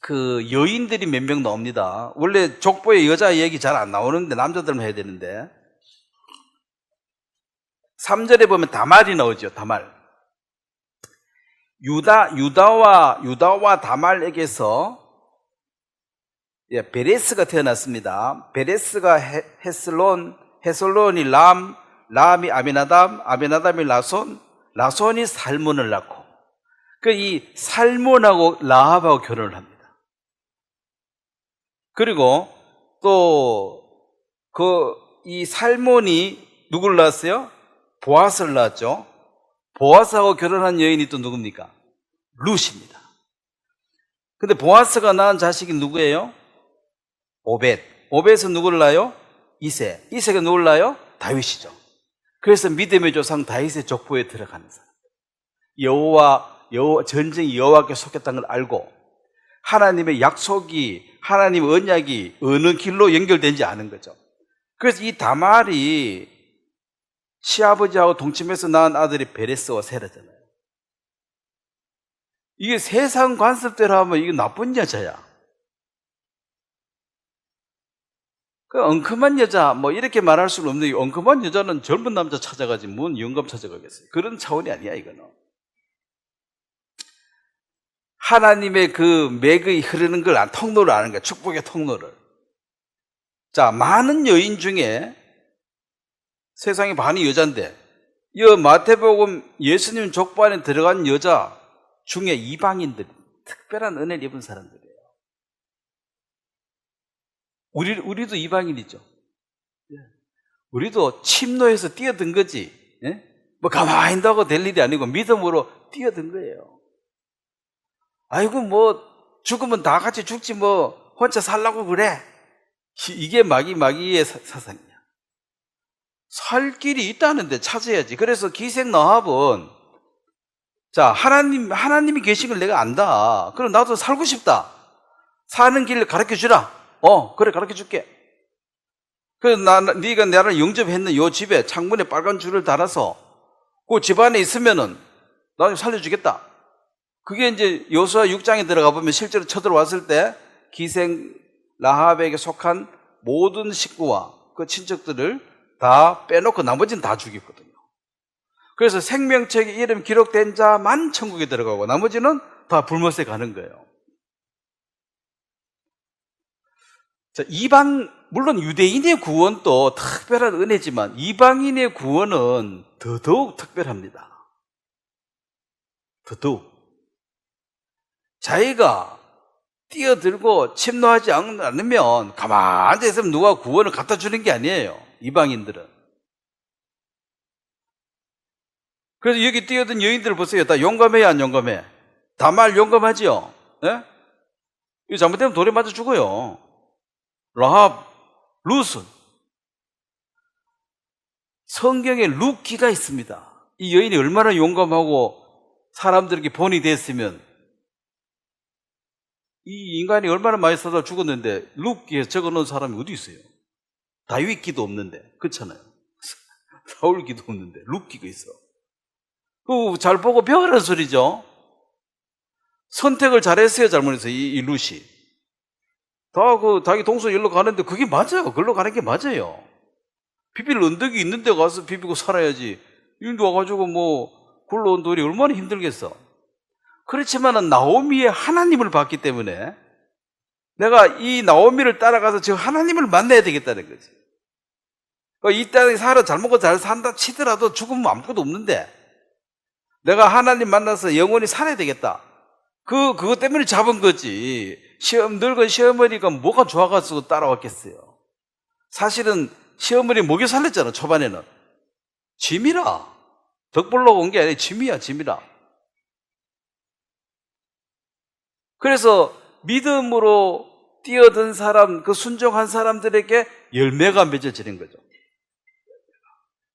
그 여인들이 몇 명 나옵니다. 원래 족보에 여자 얘기 잘 안 나오는데 남자들만 해야 되는데 3절에 보면 다말이 나오죠. 다말. 유다와 다말에게서 베레스가 태어났습니다. 베레스가 헤슬론이 람이 아미나답이 라손이 살몬을 낳고 이 살몬하고 라합하고 결혼을 합니다. 그리고 또 이 살몬이 누구를 낳았어요? 보아스를 낳았죠. 보아스하고 결혼한 여인이 또 누굽니까? 룻입니다. 근데 보아스가 낳은 자식이 누구예요? 오벳은 누구를 낳아요? 이세가 누구를 낳아요? 다윗이죠. 그래서 믿음의 조상 다윗의 족보에 들어가는 사람. 전쟁이 여호와께 속했다는 걸 알고 하나님의 약속이, 하나님의 언약이 어느 길로 연결된지 아는 거죠. 그래서 이 다말이 시아버지하고 동침해서 낳은 아들이 베레스와 세라잖아요. 이게 세상 관습대로 하면 이게 나쁜 여자야. 그 엉큼한 여자, 이렇게 말할 수는 없는데, 엉큼한 여자는 젊은 남자 찾아가지, 뭔 영감 찾아가겠어요. 그런 차원이 아니야, 이거는. 하나님의 그 맥이 흐르는 걸 통로를 아는 거야. 축복의 통로를. 자, 많은 여인 중에 세상의 반이 여자인데, 이 마태복음 예수님 족보 안에 들어간 여자 중에 이방인들, 특별한 은혜를 입은 사람들이에요. 우리도 이방인이죠. 우리도 침노해서 뛰어든 거지. 가만히 있다고 될 일이 아니고 믿음으로 뛰어든 거예요. 아이고 죽으면 다 같이 죽지 혼자 살라고 그래. 이게 마귀의 사상이야. 살 길이 있다는데 찾아야지. 그래서 기생 라합은 자, 하나님이 계신 걸 내가 안다. 그럼 나도 살고 싶다. 사는 길을 가르쳐 주라. 그래, 가르쳐 줄게. 그래서 네가 나를 영접했는 요 집에 창문에 빨간 줄을 달아서 그 집안에 있으면은 나중에 살려주겠다. 그게 이제 여호수아 6장에 들어가 보면 실제로 쳐들어왔을 때 기생 라합에게 속한 모든 식구와 그 친척들을 다 빼놓고 나머지는 다 죽였거든요. 그래서 생명책에 이름 기록된 자만 천국에 들어가고 나머지는 다 불못에 가는 거예요. 자, 물론 유대인의 구원도 특별한 은혜지만 이방인의 구원은 더더욱 특별합니다. 더더욱. 자기가 뛰어들고 침노하지 않으면 가만히 앉아있으면 누가 구원을 갖다 주는 게 아니에요. 이방인들은. 그래서 여기 뛰어든 여인들을 보세요. 다 용감해요, 안 용감해? 다말 용감하지요? 예? 이거 잘못되면 돌에 맞아 죽어요. 라합, 룻은 성경에 룻기가 있습니다. 이 여인이 얼마나 용감하고 사람들에게 본이 됐으면 이 인간이 얼마나 많이 살다 죽었는데 룻기에 적어놓은 사람이 어디 있어요? 다윗기도 없는데, 그렇잖아요. 사울기도 없는데 룻기가 있어. 그거 잘 보고 배우라는 소리죠. 선택을 잘했어요, 잘못했어요, 이 룻이. 자기 동서 일로 가는데 그게 맞아요. 그걸로 가는 게 맞아요. 비빌 언덕이 있는 데 가서 비비고 살아야지. 여기 와가지고 굴러온 돌이 얼마나 힘들겠어. 그렇지만은 나오미의 하나님을 봤기 때문에 내가 이 나오미를 따라가서 저 하나님을 만나야 되겠다는 거지. 이 땅에 살아 잘 먹고 잘 산다 치더라도 죽으면 아무것도 없는데 내가 하나님 만나서 영원히 살아야 되겠다. 그것 때문에 잡은 거지. 늙은 시어머니가 뭐가 좋아가지고 따라왔겠어요. 사실은 시어머니 먹여 살렸잖아, 초반에는. 짐이라. 덕벌로 온 게 아니라 짐이야. 그래서 믿음으로 뛰어든 사람, 그 순종한 사람들에게 열매가 맺어지는 거죠.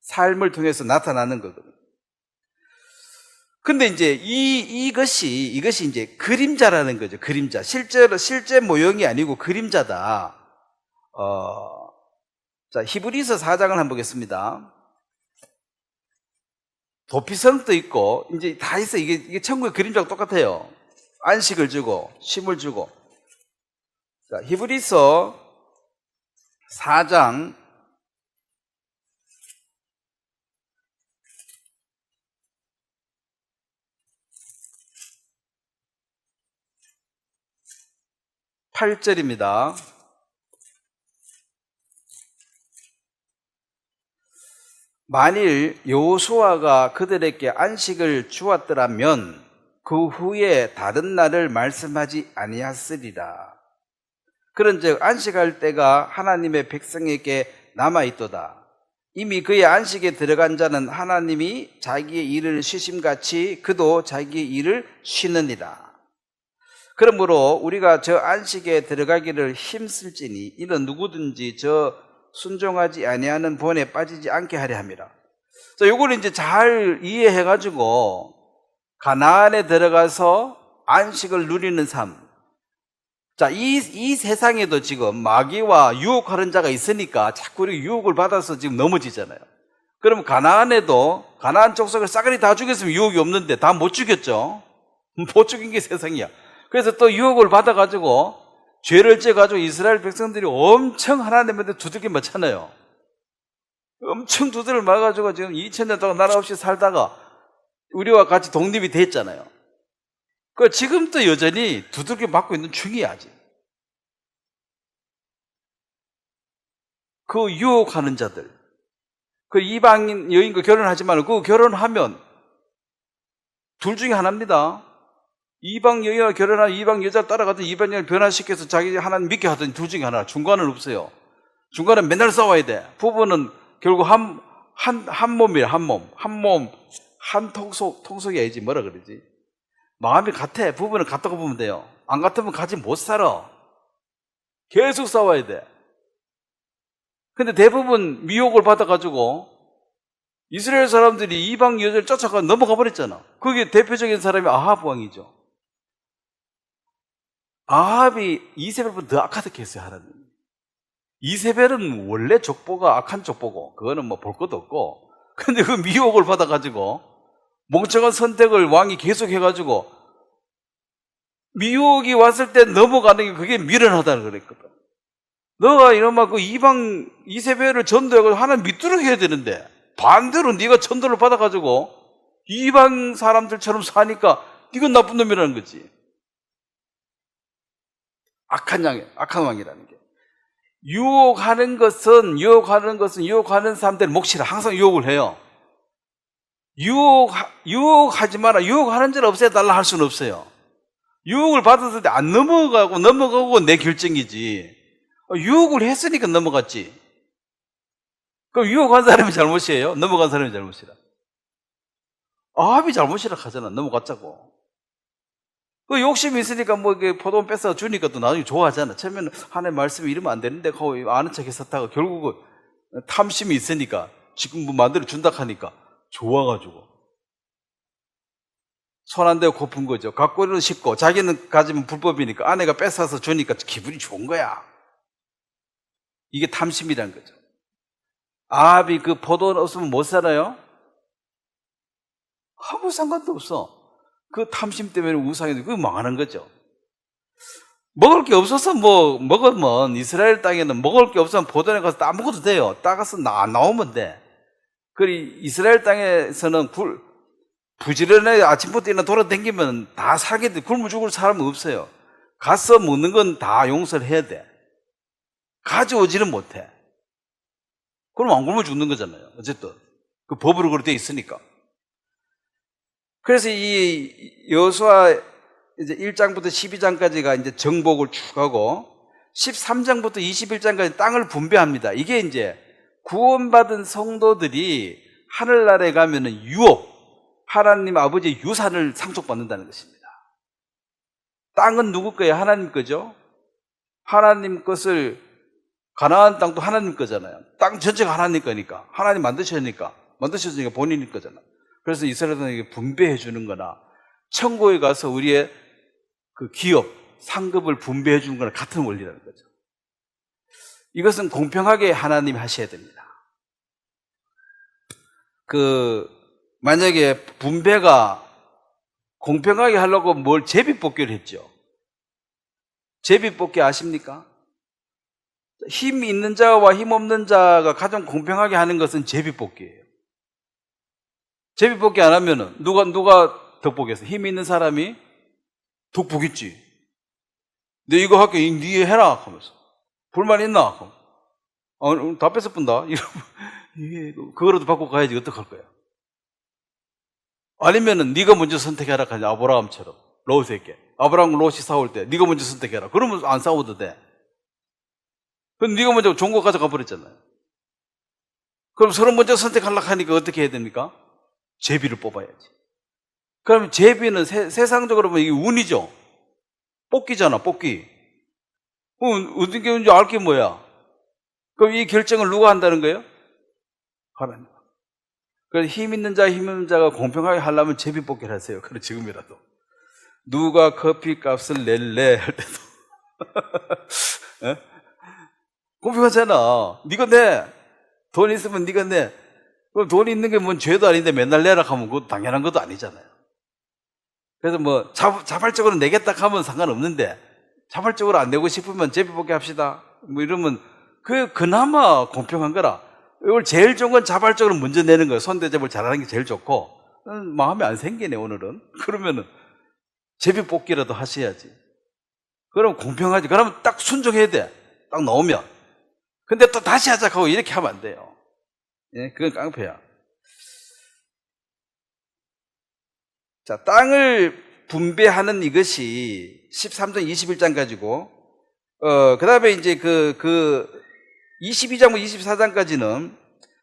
삶을 통해서 나타나는 거거든요. 근데 이제 이것이 이제 그림자라는 거죠. 그림자. 실제 모형이 아니고 그림자다. 자, 히브리서 4장을 한번 보겠습니다. 도피성도 있고, 이제 다 있어. 이게 천국의 그림자가 똑같아요. 안식을 주고, 쉼을 주고. 자, 히브리서 4장 8절입니다. 만일 여호수아가 그들에게 안식을 주었더라면 그 후에 다른 날을 말씀하지 아니하으리라. 그런즉 안식할 때가 하나님의 백성에게 남아있도다. 이미 그의 안식에 들어간 자는 하나님이 자기의 일을 쉬심같이 그도 자기의 일을 쉬느니라. 그러므로 우리가 저 안식에 들어가기를 힘쓸지니 이는 누구든지 저 순종하지 아니하는 본에 빠지지 않게 하려 함이라. 자, 요걸 이제 잘 이해해가지고 가나안에 들어가서 안식을 누리는 삶. 자, 이 세상에도 지금 마귀와 유혹하는 자가 있으니까 자꾸 우리 유혹을 받아서 지금 넘어지잖아요. 그럼 가나안에도 가나안 족속을 싸그리 다 죽였으면 유혹이 없는데 다 못 죽였죠. 못 죽인 게 세상이야. 그래서 또 유혹을 받아가지고 죄를 져가지고 이스라엘 백성들이 엄청 하나님한테 두들겨 맞잖아요. 엄청 두들을 맞아가지고 지금 2000년 동안 나라 없이 살다가 우리와 같이 독립이 됐잖아요. 그 지금도 여전히 두들겨 맞고 있는 중이야 아직. 그 유혹하는 자들, 그 이방인 여인과 결혼하지만 그 결혼하면 둘 중에 하나입니다. 이방 여인과 결혼한 이방 여자를 따라가든 이방 여인을 변화시켜서 자기 하나님 믿게 하든 둘 중에 하나. 중간은 없어요. 중간은 맨날 싸워야 돼. 부부는 결국 한 몸이에요. 한 몸. 한 통속이 아니지. 뭐라 그러지? 마음이 같아. 부부는 같다고 보면 돼요. 안 같으면 같이 못 살아. 계속 싸워야 돼. 근데 대부분 미혹을 받아가지고 이스라엘 사람들이 이방 여자를 쫓아가 넘어가 버렸잖아. 그게 대표적인 사람이 아합 왕이죠. 아합이 이세벨보다 더 악하게 했어요, 하나님. 이세벨은 원래 족보가 악한 족보고, 그거는 뭐 볼 것도 없고, 근데 그 미혹을 받아가지고, 멍청한 선택을 왕이 계속 해가지고, 미혹이 왔을 때 넘어가는 게 그게 미련하다는 그랬거든. 너가 이놈아 그 이방 이세벨을 전도해가지고 하나님 믿도록 해야 되는데, 반대로 네가 전도를 받아가지고, 이방 사람들처럼 사니까, 네가 나쁜 놈이라는 거지. 악한 왕이라는 게. 유혹하는 것은 유혹하는 사람들 몫이라 항상 유혹을 해요. 유혹하지 마라. 유혹하는 자를 없애달라 할 수는 없어요. 유혹을 받았을 때 안 넘어가고 내 결정이지. 유혹을 했으니까 넘어갔지. 그럼 유혹한 사람이 잘못이에요? 넘어간 사람이 잘못이라. 아합이 잘못이라 하잖아. 넘어갔자고. 그 욕심이 있으니까 뭐 이게 포도원 뺏어 주니까 또 나중에 좋아하잖아. 처음에는 하나님 말씀이 이러면 안 되는데 하고 아는 척 했었다가 결국은 탐심이 있으니까 지금 뭐 만들어 준다 하니까 좋아가지고 손 안 대고 고픈 거죠. 갖고는 쉽고 자기는 가지면 불법이니까 아내가 뺏어서 주니까 기분이 좋은 거야. 이게 탐심이란 거죠. 아합이 그 포도원 없으면 못 살아요? 아무 상관도 없어. 그 탐심 때문에 우상이 그게 망하는 거죠. 먹을 게 없어서 뭐 먹으면 이스라엘 땅에는 먹을 게 없으면 포도원에 가서 따 먹어도 돼요. 따가서 나오면 돼. 그리고 이스라엘 땅에서는 부지런하게 아침부터 일어나 돌아다니면 다 살게 돼. 굶어 죽을 사람은 없어요. 가서 먹는 건 다 용서를 해야 돼. 가져오지는 못해. 그럼 안 굶어 죽는 거잖아요. 어쨌든 그 법으로 그렇게 돼 있으니까. 그래서 이 여호수아 이제 1장부터 12장까지가 이제 정복을 쭉 하고 13장부터 21장까지 땅을 분배합니다. 이게 이제 구원받은 성도들이 하늘나라에 가면은 하나님 아버지의 유산을 상속받는다는 것입니다. 땅은 누구 거예요? 하나님 거죠? 하나님 것을 가나안 땅도 하나님 거잖아요. 땅 전체가 하나님 거니까. 하나님 만드셨으니까 본인이 거잖아. 그래서 이스라엘에게 분배해 주는 거나 천국에 가서 우리의 그 기업, 상급을 분배해 주는 거나 같은 원리라는 거죠. 이것은 공평하게 하나님이 하셔야 됩니다. 만약에 분배가 공평하게 하려고 뭘 제비뽑기를 했죠. 제비뽑기 아십니까? 힘 있는 자와 힘 없는 자가 가장 공평하게 하는 것은 제비뽑기예요. 제비뽑기 안 하면은 누가 덕보겠어? 힘 있는 사람이 덕보겠지. 너 이거 할게, 니 해라 하면서. 불만 있나? 다 뺏어 뿐다. 이러면 그거라도 받고 가야지. 어떡할 거야? 아니면은 네가 먼저 선택해라 하지. 아브라함처럼. 롯에게. 아브라함 롯이 싸울 때 네가 먼저 선택해라. 그러면 안 싸워도 돼. 그럼 네가 먼저 좋은 거 가져가 버렸잖아요. 그럼 서로 먼저 선택하려고 하니까 어떻게 해야 됩니까? 제비를 뽑아야지. 그러면 제비는 세상적으로 보면 이게 운이죠. 뽑기잖아, 뽑기. 어떤 게 운인지 알 게 뭐야? 그럼 이 결정을 누가 한다는 거예요? 하나님. 그래서 힘 있는 자, 힘 없는 자가 공평하게 하려면 제비 뽑기를 하세요. 그래, 지금이라도. 누가 커피 값을 낼래? 할 때도. 공평하잖아. 네가 내. 돈 있으면 네가 내. 그럼 돈 있는 게 뭔 죄도 아닌데 맨날 내라 하면 그거 당연한 것도 아니잖아요. 그래서 뭐 자발적으로 내겠다 하면 상관없는데 자발적으로 안 내고 싶으면 제비 뽑기 합시다. 뭐 이러면 그나마 공평한 거라. 이걸 제일 좋은 건 자발적으로 먼저 내는 거예요. 손대접을 잘하는 게 제일 좋고. 마음에 안 생기네 오늘은. 그러면은 제비 뽑기라도 하셔야지. 그럼 공평하지. 그러면 딱 순종해야 돼. 딱 나오면. 근데 또 다시 하자고 이렇게 하면 안 돼요. 예, 그건 깡패야. 자, 땅을 분배하는 이것이 13장 21장 가지고 그 다음에 이제 22장부터 24장까지는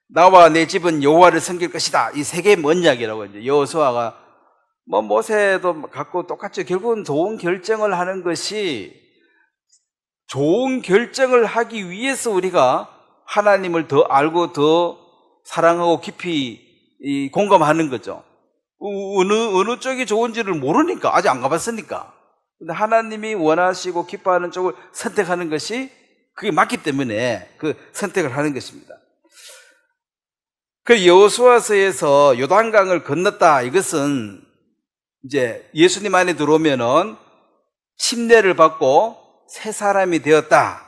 나와 내 집은 여호와를 섬길 것이다. 이 세 개의 언약이라고 이제 여호수아가 모세도 갖고 똑같죠. 결국은 좋은 결정을 하는 것이 좋은 결정을 하기 위해서 우리가 하나님을 더 알고 더 사랑하고 깊이 공감하는 거죠. 어느 쪽이 좋은지를 모르니까, 아직 안 가봤으니까. 근데 하나님이 원하시고 기뻐하는 쪽을 선택하는 것이 그게 맞기 때문에 그 선택을 하는 것입니다. 그 여호수아서에서 요단강을 건넜다. 이것은 이제 예수님 안에 들어오면은 침례를 받고 새 사람이 되었다.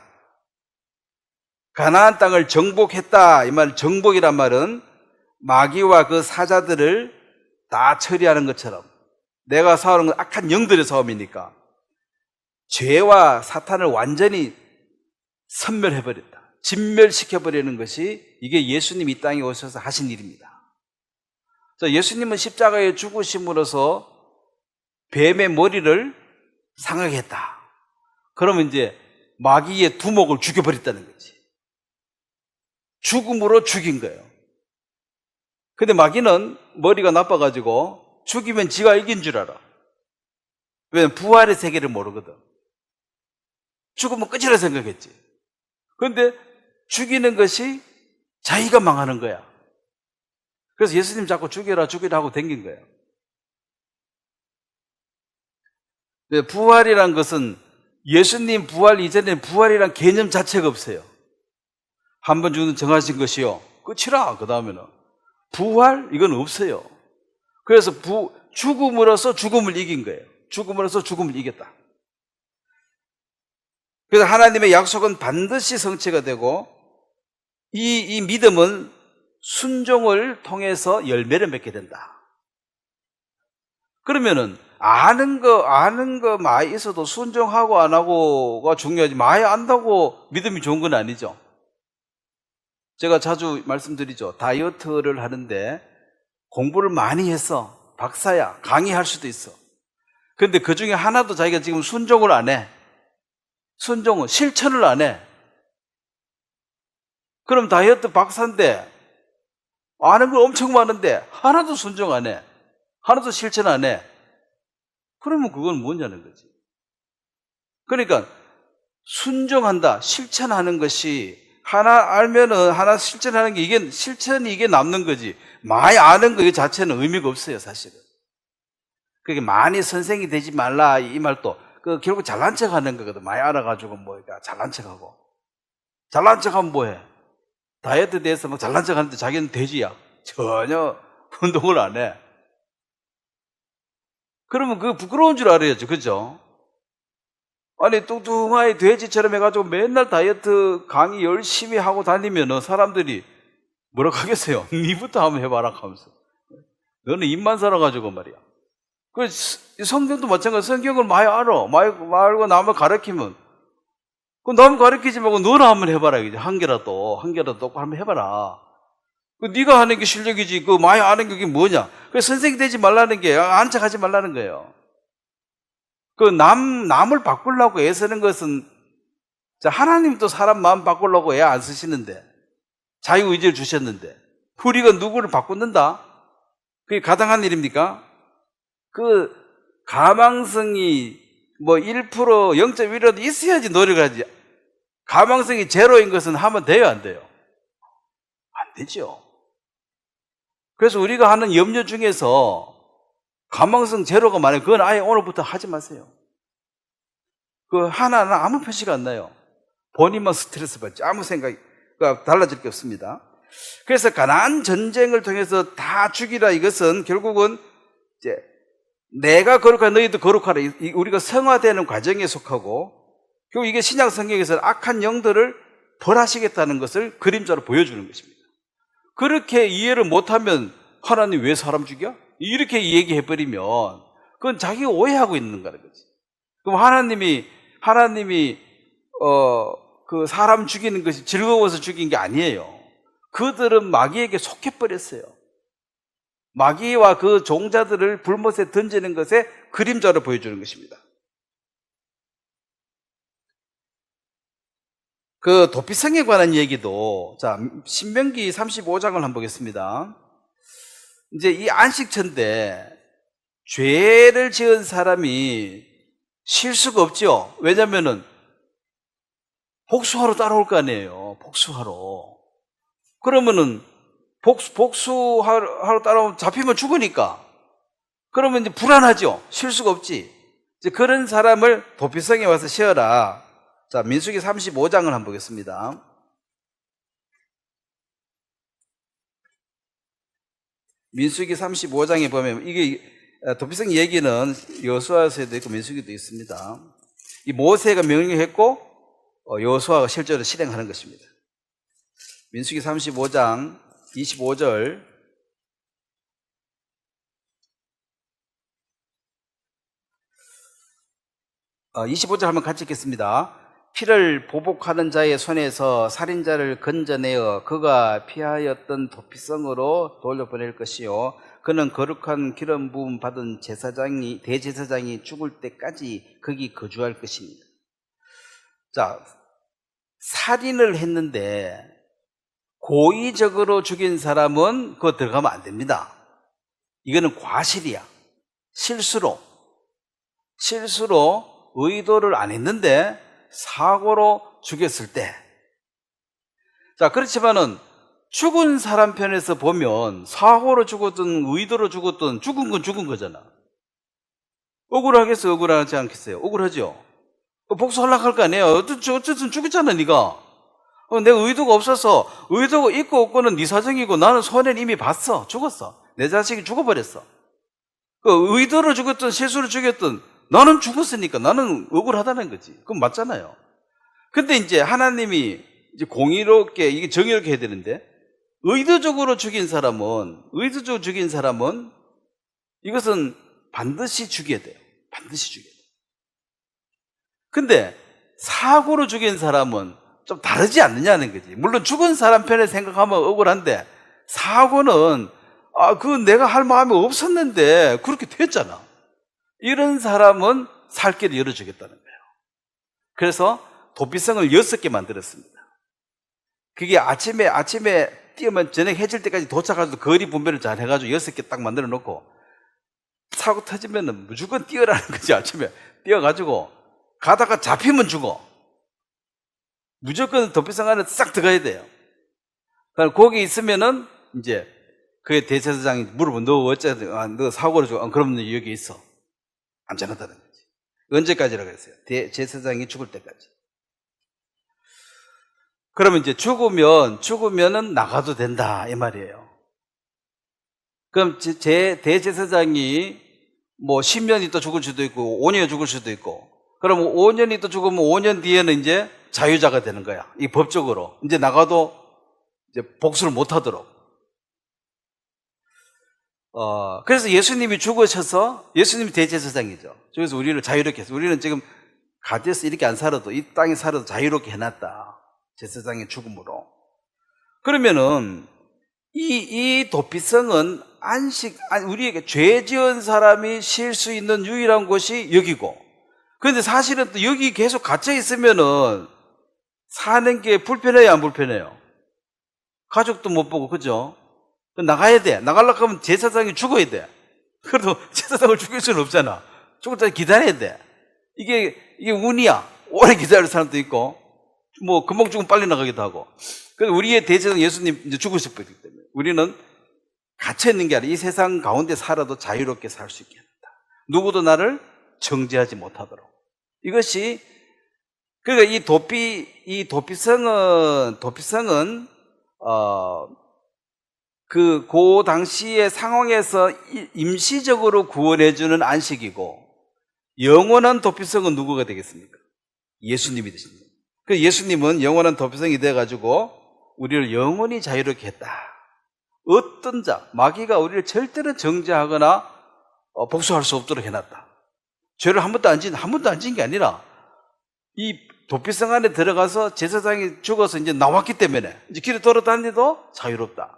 가나안 땅을 정복했다. 이 말, 정복이란 말은 마귀와 그 사자들을 다 처리하는 것처럼 내가 싸우는 건 악한 영들의 싸움이니까 죄와 사탄을 완전히 섬멸해버렸다. 진멸시켜버리는 것이 이게 예수님 이 땅에 오셔서 하신 일입니다. 예수님은 십자가에 죽으심으로써 뱀의 머리를 상하게 했다. 그러면 이제 마귀의 두목을 죽여버렸다는 거지. 죽음으로 죽인 거예요. 근데 마귀는 머리가 나빠가지고 죽이면 지가 이긴 줄 알아. 왜냐면 부활의 세계를 모르거든. 죽으면 끝이라 생각했지. 그런데 죽이는 것이 자기가 망하는 거야. 그래서 예수님 자꾸 죽여라 죽이라 하고 댕긴 거예요. 부활이란 것은 예수님 부활 이전에 부활이란 개념 자체가 없어요. 한 번 죽는 정하신 것이요 끝이라. 그 다음에는 부활 이건 없어요. 그래서 죽음으로써 죽음을 이긴 거예요. 죽음으로써 죽음을 이겼다. 그래서 하나님의 약속은 반드시 성취가 되고 이 믿음은 순종을 통해서 열매를 맺게 된다. 그러면은 아는 거 많이 있어도 순종하고 안 하고가 중요하지, 많이 안다고 믿음이 좋은 건 아니죠. 제가 자주 말씀드리죠. 다이어트를 하는데 공부를 많이 했어. 박사야. 강의할 수도 있어. 근데 그 중에 하나도 자기가 지금 순종을 안 해. 순종은 실천을 안 해. 그럼 다이어트 박사인데 아는 거 엄청 많은데 하나도 순종 안 해. 하나도 실천 안 해. 그러면 그건 뭐냐는 거지. 그러니까 순종한다, 실천하는 것이 하나 알면은 하나 실천하는 게 이게 실천이 이게 남는 거지. 많이 아는 거 이 자체는 의미가 없어요, 사실은. 그게 많이 선생이 되지 말라 이 말도 결국 잘난 척하는 거거든. 많이 알아가지고 잘난 척하고. 잘난 척하면 뭐해? 다이어트에 대해서 막 잘난 척하는데 자기는 돼지야. 전혀 운동을 안 해. 그러면 그거 부끄러운 줄 알아야죠, 그죠? 아니, 뚱뚱하게 돼지처럼 해가지고 맨날 다이어트 강의 열심히 하고 다니면은 사람들이 뭐라고 하겠어요? 니부터 한번 해봐라 하면서. 너는 입만 살아가지고 말이야. 그 성경도 마찬가지. 성경을 많이 알아. 많이 알고 남을 가르치면, 그 남 가르치지 말고 너나 한번 해봐라. 이제 한 개라도 한번 해봐라. 그 네가 하는 게 실력이지. 그 많이 아는 게 뭐냐? 그 선생이 되지 말라는 게 안착하지 말라는 거예요. 그 남을 바꾸려고 애쓰는 것은, 자, 하나님도 사람 마음 바꾸려고 애 안 쓰시는데, 자유의지를 주셨는데, 우리가 누구를 바꾼다? 그게 가당한 일입니까? 그 가망성이 뭐 1%, 0.1이라도 있어야지 노력을 하지. 가망성이 제로인 것은 하면 돼요, 안 돼요? 안 되죠. 그래서 우리가 하는 염려 중에서 가망성 제로가 많아요. 그건 아예 오늘부터 하지 마세요. 그 하나는 아무 표시가 안 나요. 본인만 스트레스 받지. 아무 생각이 달라질 게 없습니다. 그래서 가나안 전쟁을 통해서 다 죽이라, 이것은 결국은 이제 내가 거룩하라 너희도 거룩하라, 우리가 성화되는 과정에 속하고, 결국 이게 신약 성경에서는 악한 영들을 벌하시겠다는 것을 그림자로 보여주는 것입니다. 그렇게 이해를 못하면 하나님 왜 사람 죽여? 이렇게 얘기해버리면 그건 자기가 오해하고 있는 거라는 거지. 그럼 하나님이 그 사람 죽이는 것이 즐거워서 죽인 게 아니에요. 그들은 마귀에게 속해버렸어요. 마귀와 그 종자들을 불못에 던지는 것에 그림자로 보여주는 것입니다. 그 도피성에 관한 얘기도, 자, 신명기 35장을 한번 보겠습니다. 이제 이 안식처인데 죄를 지은 사람이 쉴 수가 없죠. 왜냐면은 복수하러 따라올 거 아니에요. 복수하러. 그러면은 복수하러 따라오면 잡히면 죽으니까. 그러면 이제 불안하죠. 쉴 수가 없지. 이제 그런 사람을 도피성에 와서 쉬어라. 자, 민수기 35장을 한번 보겠습니다. 민수기 35장에 보면, 이게 도피성 얘기는 여호수아서에도 있고 민수기도 있습니다. 이 모세가 명령했고 여호수아가 실제로 실행하는 것입니다. 민수기 35장 25절, 25절 한번 같이 읽겠습니다. 피를 보복하는 자의 손에서 살인자를 건져내어 그가 피하였던 도피성으로 돌려보낼 것이요, 그는 거룩한 기름 부음 받은 대제사장이 죽을 때까지 거기 거주할 것입니다. 자, 살인을 했는데 고의적으로 죽인 사람은 그거 들어가면 안 됩니다. 이거는 과실이야. 실수로 의도를 안 했는데 사고로 죽였을 때. 자, 그렇지만은 죽은 사람 편에서 보면 사고로 죽었든 의도로 죽었든 죽은 건 죽은 거잖아. 억울하겠어요? 억울하지 않겠어요? 억울하죠? 복수하려고 할 거 아니에요. 어쨌든 죽었잖아, 네가. 내가 의도가 없어서, 의도가 있고 없고는 네 사정이고, 나는 손해는 이미 봤어. 죽었어. 내 자식이 죽어버렸어. 그 의도로 죽었든 실수로 죽였든 나는 죽었으니까 나는 억울하다는 거지. 그건 맞잖아요. 근데 이제 하나님이 이제 공의롭게, 이게 정의롭게 해야 되는데, 의도적으로 죽인 사람은 이것은 반드시 죽여야 돼요. 반드시 죽여야 돼요. 근데 사고로 죽인 사람은 좀 다르지 않느냐는 거지. 물론 죽은 사람 편에 생각하면 억울한데, 사고는 그건 내가 할 마음이 없었는데 그렇게 됐잖아. 이런 사람은 살 길을 열어주겠다는 거예요. 그래서 도피성을 6개 만들었습니다. 그게 아침에 뛰면 저녁 해질 때까지 도착해서 거리 분배를 잘 해가지고 6개 딱 만들어 놓고, 사고 터지면 무조건 뛰어라는 거지. 아침에 뛰어가지고 가다가 잡히면 죽어. 무조건 도피성 안에 싹 들어가야 돼요. 거기 있으면은 이제 그의 대제사장이 물어보면 너 어쨌든 너 사고로 죽어. 그럼 너 여기 있어. 안전하다는 거지. 언제까지라고 했어요? 대제사장이 죽을 때까지. 그러면 이제 죽으면은 나가도 된다, 이 말이에요. 그럼 대제사장이 뭐 10년이 또 죽을 수도 있고 5년이 죽을 수도 있고, 그럼 5년이 또 죽으면 5년 뒤에는 이제 자유자가 되는 거야. 이 법적으로. 이제 나가도 이제 복수를 못 하도록. 그래서 예수님이 죽으셔서 예수님이 대제사장이죠. 그래서 우리를 자유롭게 했어요. 우리는 지금 가데스 이렇게 안 살아도 이 땅에 살아도 자유롭게 해놨다. 제사장의 죽음으로. 그러면은 이 도피성은 우리에게 죄 지은 사람이 쉴 수 있는 유일한 곳이 여기고, 그런데 사실은 또 여기 계속 갇혀 있으면은 사는 게 불편해요, 안 불편해요? 가족도 못 보고, 그죠? 나가야 돼. 나가려고 하면 제사장이 죽어야 돼. 그래도 제사장을 죽일 수는 없잖아. 죽을 때까지 기다려야 돼. 이게 운이야. 오래 기다릴 사람도 있고, 뭐 금방 죽으면 빨리 나가기도 하고. 그래서 우리의 대제사장 예수님 이제 죽으실 거기 때문에 우리는 갇혀 있는 게 아니라 이 세상 가운데 살아도 자유롭게 살 수 있게 합니다. 누구도 나를 정죄하지 못하도록. 이것이, 그러니까 이 도피성은 그 당시의 상황에서 임시적으로 구원해주는 안식이고, 영원한 도피성은 누구가 되겠습니까? 예수님이 되십니다. 그 예수님은 영원한 도피성이 돼가지고 우리를 영원히 자유롭게 했다. 어떤 자, 마귀가 우리를 절대로 정죄하거나 복수할 수 없도록 해놨다. 죄를 한 번도 안 지은 게 아니라 이 도피성 안에 들어가서 제사장이 죽어서 이제 나왔기 때문에 이제 길에 돌아다니도 자유롭다.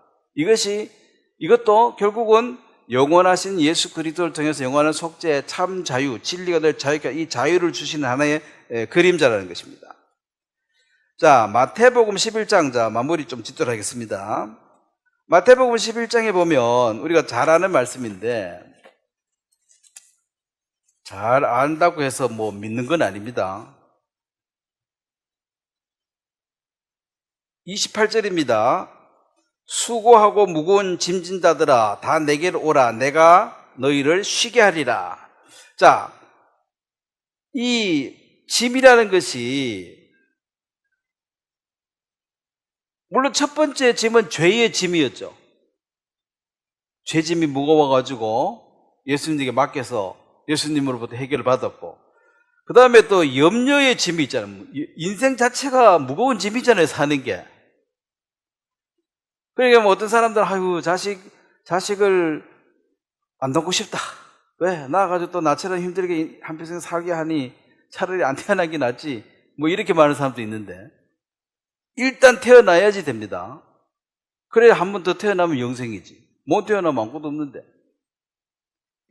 이것도 결국은 영원하신 예수 그리스도를 통해서 영원한 속죄, 참 자유, 진리가 될 자유가 이 자유를 주시는 하나의 그림자라는 것입니다. 자, 마태복음 11장, 자, 마무리 좀 짓도록 하겠습니다. 마태복음 11장에 보면 우리가 잘 아는 말씀인데, 잘 안다고 해서 뭐 믿는 건 아닙니다. 28절입니다. 수고하고 무거운 짐진 자들아 다 내게로 오라. 내가 너희를 쉬게 하리라. 자, 이 짐이라는 것이, 물론 첫 번째 짐은 죄의 짐이었죠. 죄짐이 무거워가지고 예수님에게 맡겨서 예수님으로부터 해결을 받았고, 그 다음에 또 염려의 짐이 있잖아요. 인생 자체가 무거운 짐이잖아요, 사는 게. 그러니까 뭐 어떤 사람들은 아유 자식을 안 낳고 싶다. 왜? 낳아가지고 또 나처럼 힘들게 한평생 살게 하니 차라리 안 태어나기 낫지. 뭐 이렇게 말하는 사람도 있는데, 일단 태어나야지 됩니다. 그래야 한 번 더 태어나면 영생이지. 못 태어나면 아무것도 없는데.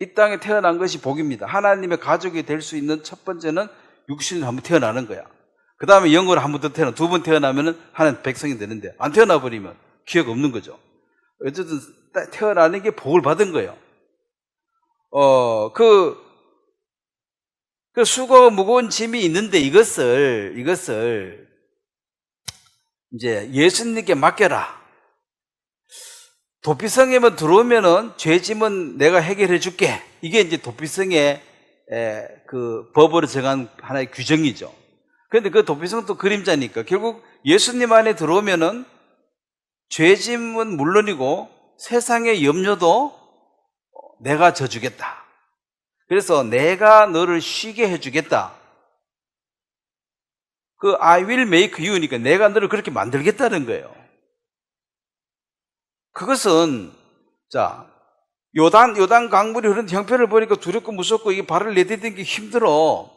이 땅에 태어난 것이 복입니다. 하나님의 가족이 될 수 있는 첫 번째는 육신으로 한번 태어나는 거야. 그 다음에 영으로 한 번 더 두 번 태어나면 하나님 백성이 되는데, 안 태어나버리면 기회가 없는 거죠. 어쨌든 태어나는 게 복을 받은 거예요. 그 수고가 무거운 짐이 있는데 이것을 이제 예수님께 맡겨라. 도피성에만 들어오면은 죄짐은 내가 해결해 줄게. 이게 이제 도피성의 그 법으로 정한 하나의 규정이죠. 그런데 그 도피성도 그림자니까 결국 예수님 안에 들어오면은 죄짐은 물론이고 세상의 염려도 내가 져주겠다. 그래서 내가 너를 쉬게 해주겠다. 그 I will make you니까 내가 너를 그렇게 만들겠다는 거예요. 그것은, 자, 요단 강물이 흐르는 형편을 보니까 두렵고 무섭고 이게 발을 내디디는 게 힘들어.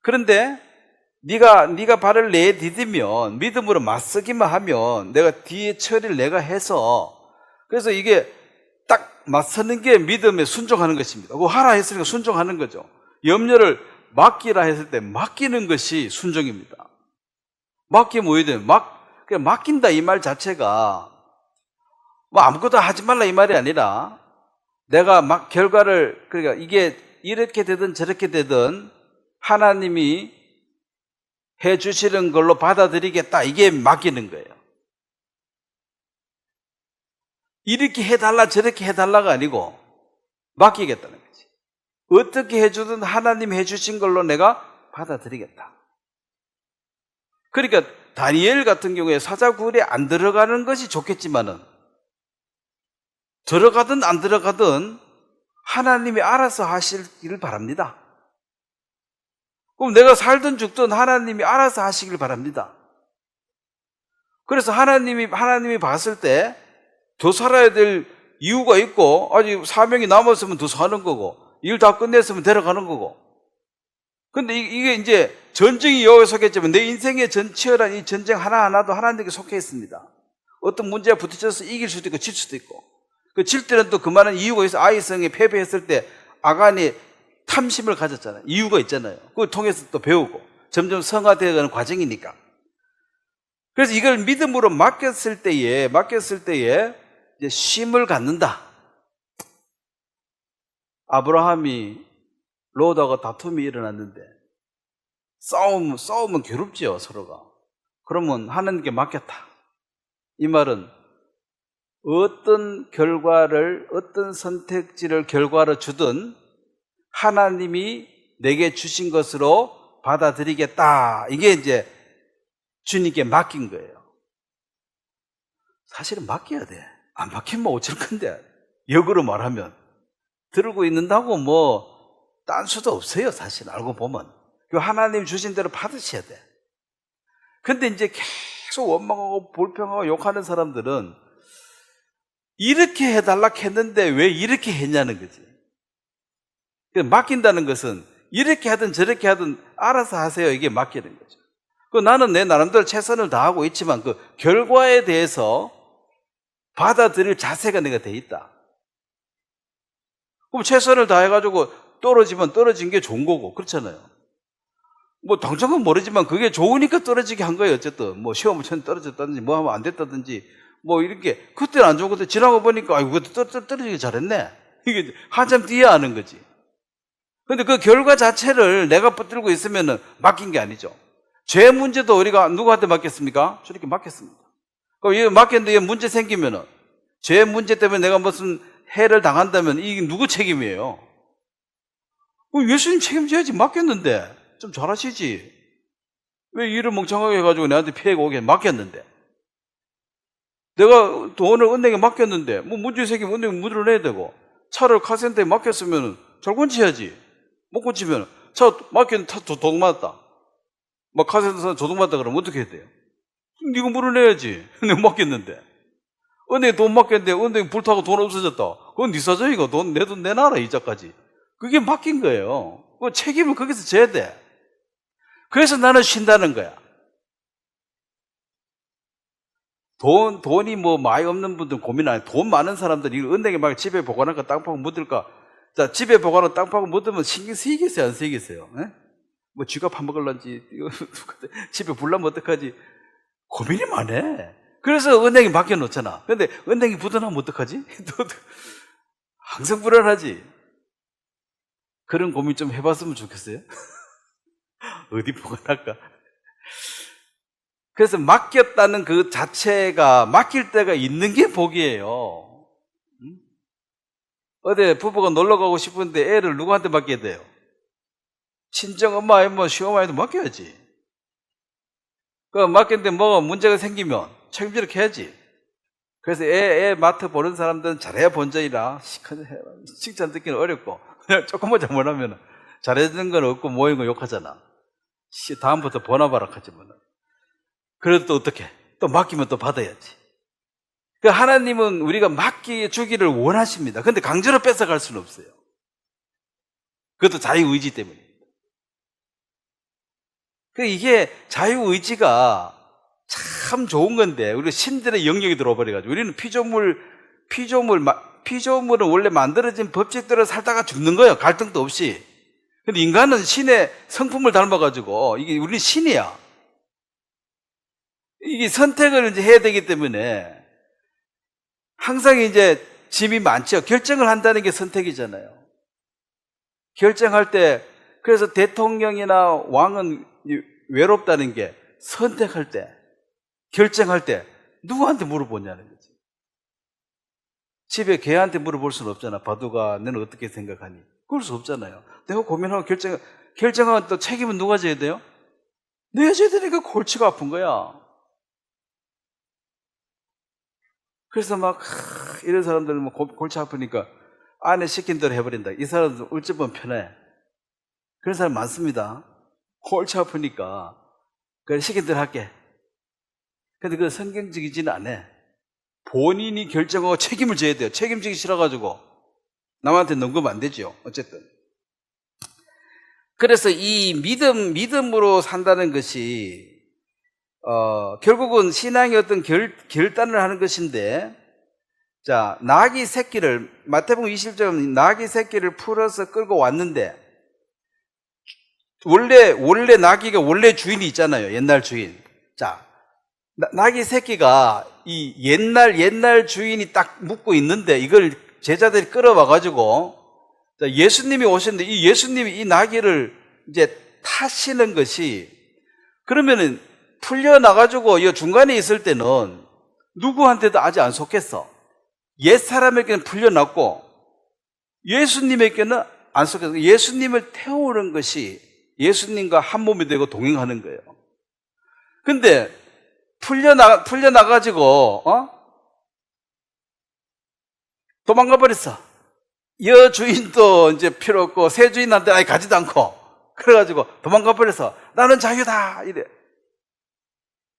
그런데 네가 발을 내디디면, 믿음으로 맞서기만 하면 내가 뒤에 처리를 내가 해서, 그래서 이게 딱 맞서는 게 믿음에 순종하는 것입니다. 그거 하라 했으니까 순종하는 거죠. 염려를 맡기라 했을 때 맡기는 것이 순종입니다. 맡기면 뭐야 돼? 그냥 맡긴다 이 말 자체가 뭐 아무것도 하지 말라 이 말이 아니라, 내가 막 결과를, 그러니까 이게 이렇게 되든 저렇게 되든 하나님이 해 주시는 걸로 받아들이겠다, 이게 맡기는 거예요. 이렇게 해달라 저렇게 해달라가 아니고 맡기겠다는 거지. 어떻게 해주든 하나님 해주신 걸로 내가 받아들이겠다. 그러니까 다니엘 같은 경우에 사자굴에 안 들어가는 것이 좋겠지만은, 들어가든 안 들어가든 하나님이 알아서 하시기를 바랍니다. 그럼 내가 살든 죽든 하나님이 알아서 하시길 바랍니다. 그래서 하나님이 봤을 때 더 살아야 될 이유가 있고, 아직 사명이 남았으면 더 사는 거고, 일 다 끝냈으면 데려가는 거고. 근데 이게 이제 전쟁이 여기 속했지만 내 인생의 치열한 이 전쟁 하나하나도 하나님께 속해 있습니다. 어떤 문제가 부딪혀서 이길 수도 있고 질 수도 있고, 그 질 때는 또 그만한 이유가 있어. 아이성에 패배했을 때 아간이 탐심을 가졌잖아요. 이유가 있잖아요. 그걸 통해서 또 배우고 점점 성화되어가는 과정이니까. 그래서 이걸 믿음으로 맡겼을 때에 이제 쉼을 갖는다. 아브라함이 롯하고 다툼이 일어났는데 싸우면 괴롭지요, 서로가. 그러면 하나님께 맡겼다. 이 말은 어떤 선택지를 결과로 주든 하나님이 내게 주신 것으로 받아들이겠다. 이게 이제 주님께 맡긴 거예요. 사실은 맡겨야 돼. 안 맡기면 어쩔 건데. 역으로 말하면 들고 있는다고 딴 수도 없어요. 사실 알고 보면 그 하나님 주신 대로 받으셔야 돼. 근데 이제 계속 원망하고 불평하고 욕하는 사람들은 이렇게 해달라 했는데 왜 이렇게 했냐는 거지. 맡긴다는 것은 이렇게 하든 저렇게 하든 알아서 하세요. 이게 맡기는 거죠. 나는 내 나름대로 최선을 다하고 있지만 그 결과에 대해서 받아들일 자세가 내가 돼 있다. 그럼 최선을 다해가지고 떨어지면 떨어진 게 좋은 거고, 그렇잖아요. 당장은 모르지만 그게 좋으니까 떨어지게 한 거예요. 어쨌든 시험을 쳤는데 떨어졌다든지 하면 안 됐다든지 이렇게 그때는 안 좋은 건데 지나고 보니까 아이고 떨어지기 잘했네. 이게 한참 뒤에 아는 거지. 근데 그 결과 자체를 내가 붙들고 있으면은 맡긴 게 아니죠. 죄 문제도 우리가 누구한테 맡겼습니까? 주님께 맡겼습니다. 그럼 이거 맡겼는데 문제 생기면은 죄 문제 때문에 내가 무슨 해를 당한다면 이게 누구 책임이에요? 예수님 책임져야지. 맡겼는데 좀 잘하시지. 왜 일을 멍청하게 해가지고 내한테 피해가 오게 맡겼는데. 내가 돈을 은행에 맡겼는데 문제 생기면 은행에 문을 내야 되고, 차를 카센터에 맡겼으면 잘 고쳐야지. 못 고치면 차 맡겼는데 도둑 맞았다. 카센터 도둑 맞다 그러면 어떻게 해야 돼요? 네가 물을 내야지. 내가 맡겼는데. 은행에 돈 맡겼는데 은행 불타고 돈 없어졌다. 그건 네 사정이고 내 돈 내놔라 이자까지. 그게 맡긴 거예요. 그 책임을 거기서 져야 돼. 그래서 나는 쉰다는 거야. 돈이 많이 없는 분들 고민 안 해. 돈 많은 사람들이 은행에 막 집에 보관할까 땅 파고 묻을까. 자, 집에 보관하고 땅 파고 묻으면 신경 쓰이겠어요, 안 쓰이겠어요? 쥐가 파먹을런지, 집에 불나면 어떡하지? 고민이 많아. 그래서 은행에 맡겨놓잖아. 근데 은행이 부도나면 어떡하지? 항상 불안하지. 그런 고민 좀 해봤으면 좋겠어요? 어디 보관할까? 그래서 맡겼다는 그 자체가, 맡길 때가 있는 게 복이에요. 어디 부부가 놀러 가고 싶은데 애를 누구한테 맡겨야 돼요? 친정 엄마, 시어머니한테 맡겨야지. 맡겼는데 뭐가 문제가 생기면 책임지게 해야지. 그래서 애 맡아보는 사람들은 잘해야 본전이라 칭찬 듣기는 어렵고, 그냥 조금만 잘못하면 잘해주는 건 없고 모인 거 욕하잖아. 다음부터 번화봐라 하지만. 그래도 또 어떻게? 또 맡기면 또 받아야지. 하나님은 우리가 맡기주기를 원하십니다. 근데 강제로 뺏어갈 수는 없어요. 그것도 자유의지 때문에. 이게 자유의지가 참 좋은 건데, 우리 신들의 영역이 들어버려가지고, 우리는 피조물은 원래 만들어진 법칙대로 살다가 죽는 거예요. 갈등도 없이. 근데 인간은 신의 성품을 닮아가지고, 우리는 신이야. 이게 선택을 이제 해야 되기 때문에, 항상 이제 짐이 많죠. 결정을 한다는 게 선택이잖아요. 결정할 때, 그래서 대통령이나 왕은 외롭다는 게 선택할 때, 결정할 때 누구한테 물어보냐는 거지. 집에 개한테 물어볼 수는 없잖아. 바둑아, 너는 어떻게 생각하니? 그럴 수 없잖아요. 내가 고민하고 결정하면 또 책임은 누가 져야 돼요? 내가 져야 되니까 골치가 아픈 거야. 그래서 이런 사람들은 골치 아프니까 아내 시킨 대로 해버린다. 이 사람들 어찌 보면 편해. 그런 사람 많습니다. 골치 아프니까 그래 시킨대로 할게. 근데 그 성경적이지는 않아. 본인이 결정하고 책임을 져야 돼요. 책임지기 싫어가지고 남한테 넘기면 안 되죠. 어쨌든. 그래서 이 믿음으로 산다는 것이 결국은 신앙의 어떤 결단을 하는 것인데, 자, 나귀 새끼를, 마태복음 20장 나귀 새끼를 풀어서 끌고 왔는데, 원래 나귀가 원래 주인이 있잖아요. 옛날 주인. 자, 나귀 새끼가 이 옛날 주인이 딱 묶고 있는데, 이걸 제자들이 끌어와가지고, 예수님이 오셨는데, 이 예수님이 이 나귀를 이제 타시는 것이, 그러면은 풀려나가지고 이 중간에 있을 때는 누구한테도 아직 안 속했어. 옛사람에게는 풀려났고, 예수님에게는 안 속했어. 예수님을 태우는 것이 예수님과 한 몸이 되고 동행하는 거예요. 근데 풀려나가지고, 도망가 버렸어. 여 주인도 이제 필요 없고, 새 주인한테 아예 가지도 않고, 그래가지고 도망가 버려서 나는 자유다! 이래.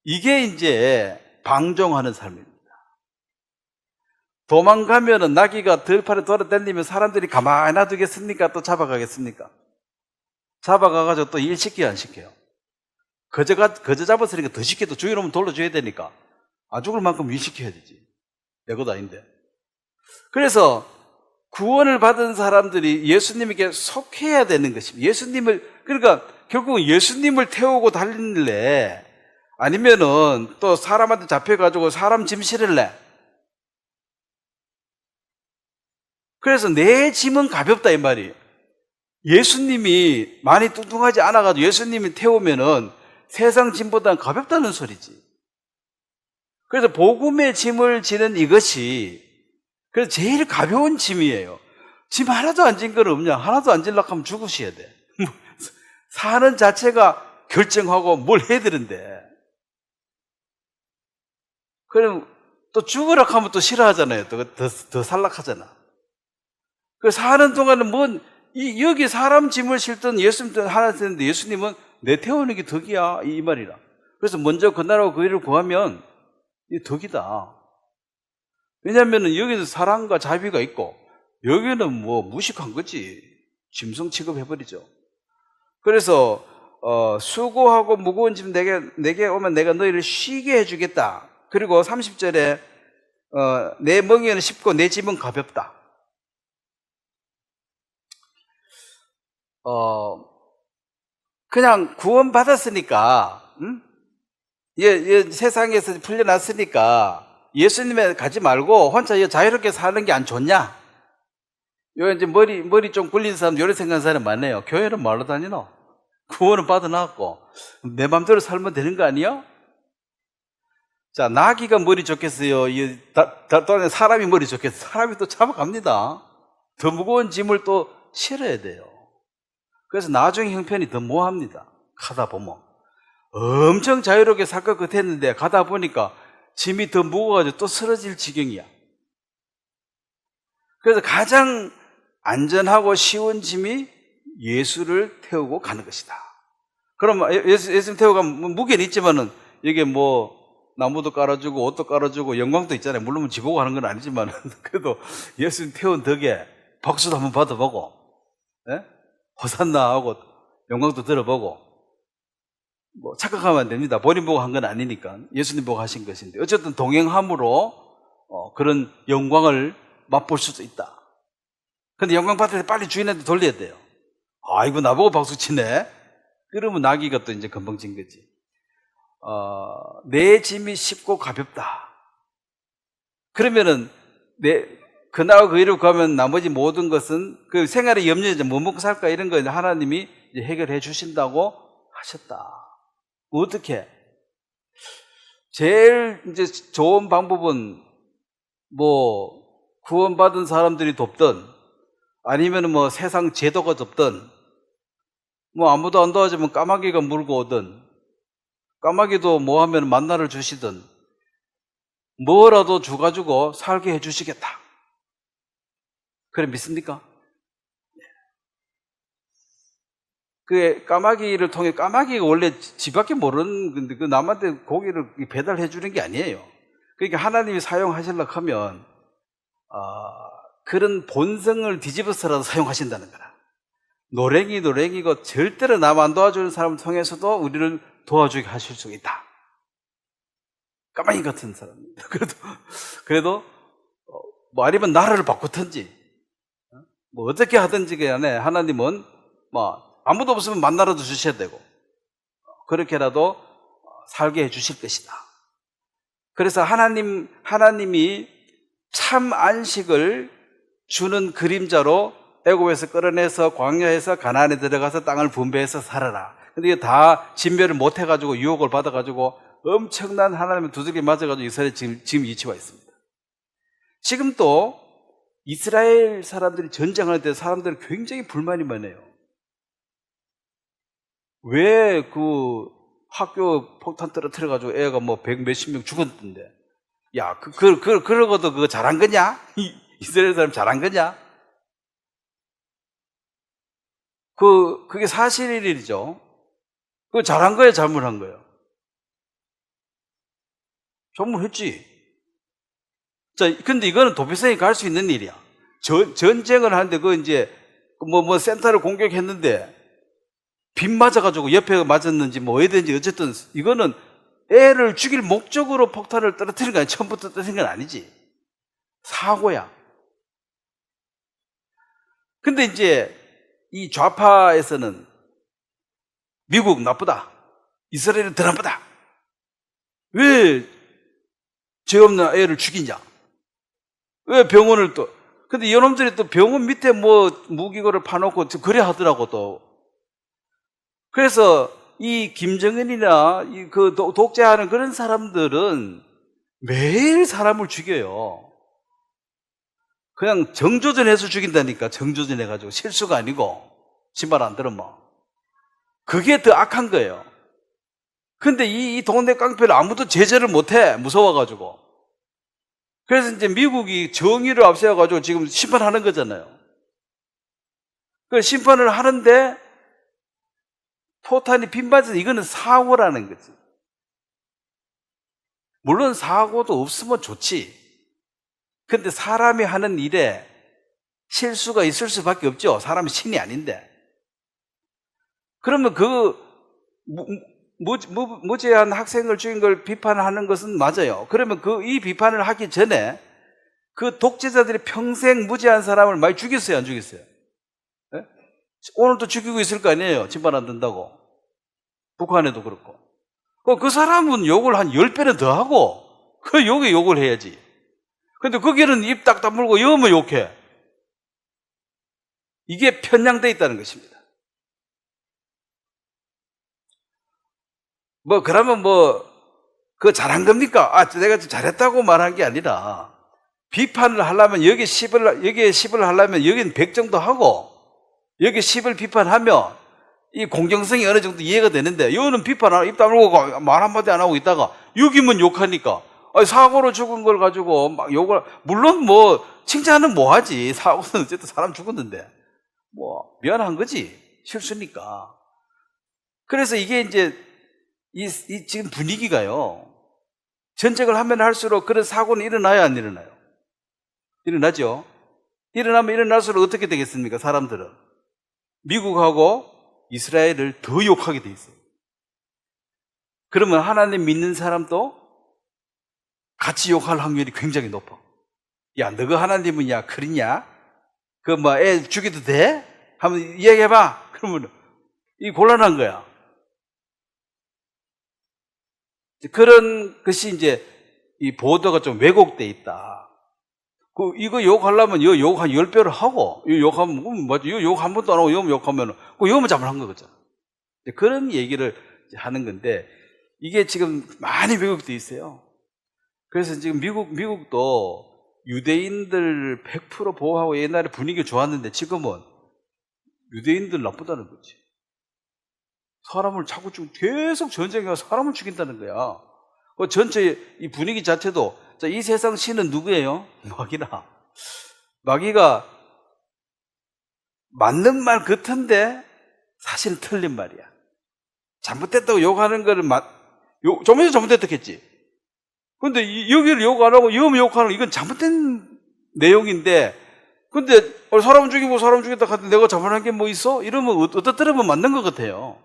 이게 이제 방종하는 삶입니다. 도망가면은 나귀가 들판에 돌아다니면 사람들이 가만히 놔두겠습니까? 또 잡아가겠습니까? 잡아가가지고 또 일 시켜요, 안 시켜요? 거저 잡았으니까 더 시켜도 주인 오면 돌려줘야 되니까 안 죽을 만큼 일 시켜야 되지. 내 것 아닌데. 그래서 구원을 받은 사람들이 예수님에게 속해야 되는 것입니다. 그러니까 결국은 예수님을 태우고 달릴래? 아니면은 또 사람한테 잡혀가지고 사람 짐 실을래? 그래서 내 짐은 가볍다 이 말이에요. 예수님이 많이 뚱뚱하지 않아가지고 예수님이 태우면은 세상 짐보다는 가볍다는 소리지. 그래서 복음의 짐을 지는 이것이 그래서 제일 가벼운 짐이에요. 짐 하나도 안 진 건 없냐? 하나도 안 질려고 하면 죽으셔야 돼. 사는 자체가 결정하고 뭘 해야 되는데. 그럼 또 죽으라 하면 또 싫어하잖아요. 더 살락하잖아. 그래서 사는 동안은 여기 사람 짐을 실던 예수님도 하나 되는데 예수님은 내 태우는 게 덕이야. 이 말이라. 그래서 먼저 그 나라와 그 일을 구하면 이 덕이다. 왜냐하면 여기는 사랑과 자비가 있고 여기는 무식한 거지. 짐승 취급해버리죠. 그래서 수고하고 무거운 짐 내게 오면 내가 너희를 쉬게 해주겠다. 그리고 30절에 내 멍에는 쉽고 내 짐은 가볍다. 그냥 구원받았으니까 세상에서 풀려났으니까 예수님에 가지 말고 혼자 자유롭게 사는 게 안 좋냐? 이제 머리 좀 굴린 사람, 요래 생각하는 사람 많네요. 교회는 말로 다니노? 구원은 받아놨고, 내 맘대로 살면 되는 거 아니야? 자, 나귀가 머리 좋겠어요? 또 사람이 머리 좋겠어요? 사람이 또 잡아갑니다. 더 무거운 짐을 또 실어야 돼요. 그래서 나중에 형편이 더 모호합니다. 가다 보면. 엄청 자유롭게 살 것 같았는데, 가다 보니까 짐이 더 무거워가지고 또 쓰러질 지경이야. 그래서 가장 안전하고 쉬운 짐이 예수를 태우고 가는 것이다. 그럼 예수님 태우고 가면 무게는 있지만은 이게 나무도 깔아주고 옷도 깔아주고 영광도 있잖아요. 물론 지보고 가는 건 아니지만 그래도 예수님 태운 덕에 박수도 한번 받아보고 호산나 하고 영광도 들어보고 착각하면 안 됩니다. 본인 보고 한 건 아니니까 예수님 보고 하신 것인데 어쨌든 동행함으로 그런 영광을 맛볼 수도 있다. 근데 영광 받을 때 빨리 주인한테 돌려야 돼요. 아이고 나보고 박수 치네. 그러면 나귀가 또 이제 금방 진 거지. 내 짐이 쉽고 가볍다. 그러면은 그나마 그 일을 구하면 나머지 모든 것은 그 생활의 염려에 뭐 먹고 살까 이런 거 하나님이 이제 해결해 주신다고 하셨다. 어떻게? 제일 이제 좋은 방법은 구원받은 사람들이 돕든 아니면 세상 제도가 돕든 아무도 안 도와주면 까마귀가 물고 오든 까마귀도 하면 만나를 주시든 뭐라도 주가지고 살게 해주시겠다. 그래 믿습니까? 그 까마귀를 통해, 까마귀가 원래 지밖에 모르는 건데 그 남한테 고기를 배달해 주는 게 아니에요. 그러니까 하나님이 사용하시려고 하면 그런 본성을 뒤집어서라도 사용하신다는 거라. 노랭이고 절대로 남 안 도와주는 사람을 통해서도 우리를 도와주게 하실 수 있다. 까마귀 같은 사람입니다. 그래도 뭐 아니면 나라를 바꾸든지 뭐 어떻게 하든지 간에 하나님은 뭐 아무도 없으면 만나라도 주셔야 되고 그렇게라도 살게 해 주실 것이다. 그래서 하나님이 참 안식을 주는 그림자로 애굽에서 끌어내서 광야에서 가나안에 들어가서 땅을 분배해서 살아라. 근데 이게 다 진멸을 못 해가지고 유혹을 받아가지고 엄청난 하나님의 두들겨 맞아가지고 이스라엘이 지금 이 위치가 있습니다. 지금 또 이스라엘 사람들이 전쟁할 때 사람들이 굉장히 불만이 많아요. 왜 그 학교 폭탄 떨어뜨려가지고 애가 뭐 100 몇십 명 죽었던데. 야, 그러고도 그거 잘한 거냐? 이스라엘 사람 잘한 거냐? 그게 사실일 일이죠. 그거 잘한 거예요, 잘못한 거예요? 잘못했지. 자, 근데 이거는 도피성이 갈 수 있는 일이야. 전쟁을 하는데 이제 센터를 공격했는데 빗 맞아가지고 옆에 맞았는지 뭐 어디든지 어쨌든 이거는 애를 죽일 목적으로 폭탄을 떨어뜨린 거 아니야. 처음부터 떨어뜨린 건 아니지. 사고야. 근데 이제 이 좌파에서는 미국 나쁘다. 이스라엘은 더 나쁘다. 왜 죄 없는 애를 죽이냐? 왜 병원을 또. 근데 이놈들이 또 병원 밑에 뭐 무기고를 파놓고 그래 하더라고 또. 그래서 이 김정은이나 그 독재하는 그런 사람들은 매일 사람을 죽여요. 그냥 정조준해서 죽인다니까. 정조준해가지고 실수가 아니고 신발 안 들으면 그게 더 악한 거예요. 근데 이 동네 깡패를 아무도 제재를 못해. 무서워가지고. 그래서 이제 미국이 정의를 앞세워가지고 지금 심판하는 거잖아요. 그 심판을 하는데 포탄이 빈맞아서 이거는 사고라는 거지. 물론 사고도 없으면 좋지. 근데 사람이 하는 일에 실수가 있을 수밖에 없죠. 사람이 신이 아닌데. 그러면 무죄한 학생을 죽인 걸 비판하는 것은 맞아요. 그러면 이 비판을 하기 전에 그 독재자들이 평생 무죄한 사람을 많이 죽였어요, 안 죽였어요? 네? 오늘도 죽이고 있을 거 아니에요. 진발 안 된다고. 북한에도 그렇고. 그 사람은 욕을 한 10배는 더 하고 그 욕을 해야지. 근데 거기는 입 딱 다물고 여면 욕해. 이게 편향되어 있다는 것입니다. 그러면 그거 잘한 겁니까? 내가 잘했다고 말한 게 아니라, 비판을 하려면 여기에 10을 하려면 여기는 100 정도 하고, 여기 10을 비판하면 이 공정성이 어느 정도 이해가 되는데, 여기는 비판 안 하고 입 다물고 말 한마디 안 하고 있다가, 여기면 욕하니까, 사고로 죽은 걸 가지고 막 욕을, 물론 칭찬은 뭐하지. 사고는 어쨌든 사람 죽었는데. 미안한 거지. 실수니까. 그래서 이게 이제, 지금 분위기가요. 전쟁을 하면 할수록 그런 사고는 일어나야 안 일어나요? 일어나죠? 일어나면 일어날수록 어떻게 되겠습니까? 사람들은. 미국하고 이스라엘을 더 욕하게 돼 있어요. 그러면 하나님 믿는 사람도 같이 욕할 확률이 굉장히 높아. 야, 너가 하나님은 그러냐? 애 죽여도 돼? 한번 이야기해봐. 그러면 이 곤란한 거야. 그런 것이 이제 이 보도가 좀 왜곡돼 있다. 이거 욕하려면 욕 한 10배를 하고, 욕하면, 욕 한 번도 안 하고, 욕하면, 욕하면 잘못한 거죠. 그런 얘기를 하는 건데, 이게 지금 많이 왜곡돼 있어요. 그래서 지금 미국도 유대인들 100% 보호하고 옛날에 분위기가 좋았는데 지금은 유대인들 나쁘다는 거지. 사람을 자꾸 계속 전쟁에 가서 사람을 죽인다는 거야. 전체 이 분위기 자체도, 이 세상 신은 누구예요? 마귀라. 마귀가 맞는 말 같은데 사실은 틀린 말이야. 잘못됐다고 욕하는 거를 좀 전에 잘못됐다겠지. 근데 여기를 욕 안 하고 여기 욕하는 거, 이건 잘못된 내용인데, 근데 사람 죽이고 사람 죽였다 하는데 내가 잘못한 게 뭐 있어? 이러면 어떤 들으면 맞는 것 같아요.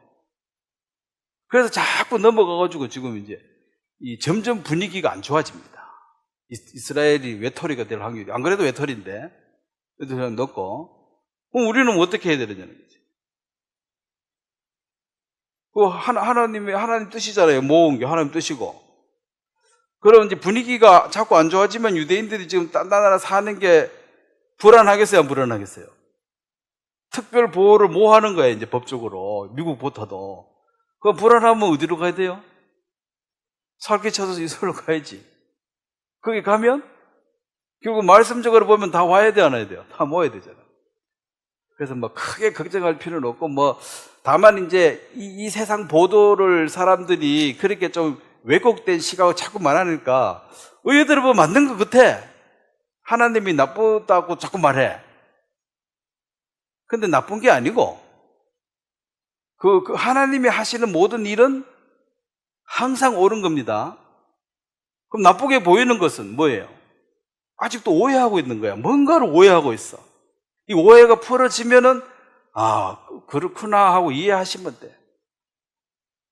그래서 자꾸 넘어가가지고 지금 이제 점점 분위기가 안 좋아집니다. 이스라엘이 외톨이가 될 확률이, 안 그래도 외톨인데 그냥 넣고, 그럼 우리는 어떻게 해야 되느냐는 거지. 하나님 뜻이잖아요. 모은 게 하나님 뜻이고. 그럼 이제 분위기가 자꾸 안 좋아지면 유대인들이 지금 딴 나라 사는 게 불안하겠어요, 안 불안하겠어요? 특별 보호를 뭐 하는 거예요, 이제 법적으로. 미국부터도. 그럼 불안하면 어디로 가야 돼요? 살기 찾아서 이스라엘로 가야지. 거기 가면 결국 말씀적으로 보면 다 와야 돼, 안 와야 돼요? 다 모여야 되잖아. 그래서 뭐 크게 걱정할 필요는 없고, 뭐 다만 이제 이 세상 보도를 사람들이 그렇게 좀 왜곡된 시각을 자꾸 말하니까 의외대로 보면 맞는 것 같아. 하나님이 나쁘다고 자꾸 말해. 근데 나쁜 게 아니고, 그 하나님이 하시는 모든 일은 항상 옳은 겁니다. 그럼 나쁘게 보이는 것은 뭐예요? 아직도 오해하고 있는 거야. 뭔가를 오해하고 있어. 이 오해가 풀어지면은, 아, 그렇구나 하고 이해하시면 돼.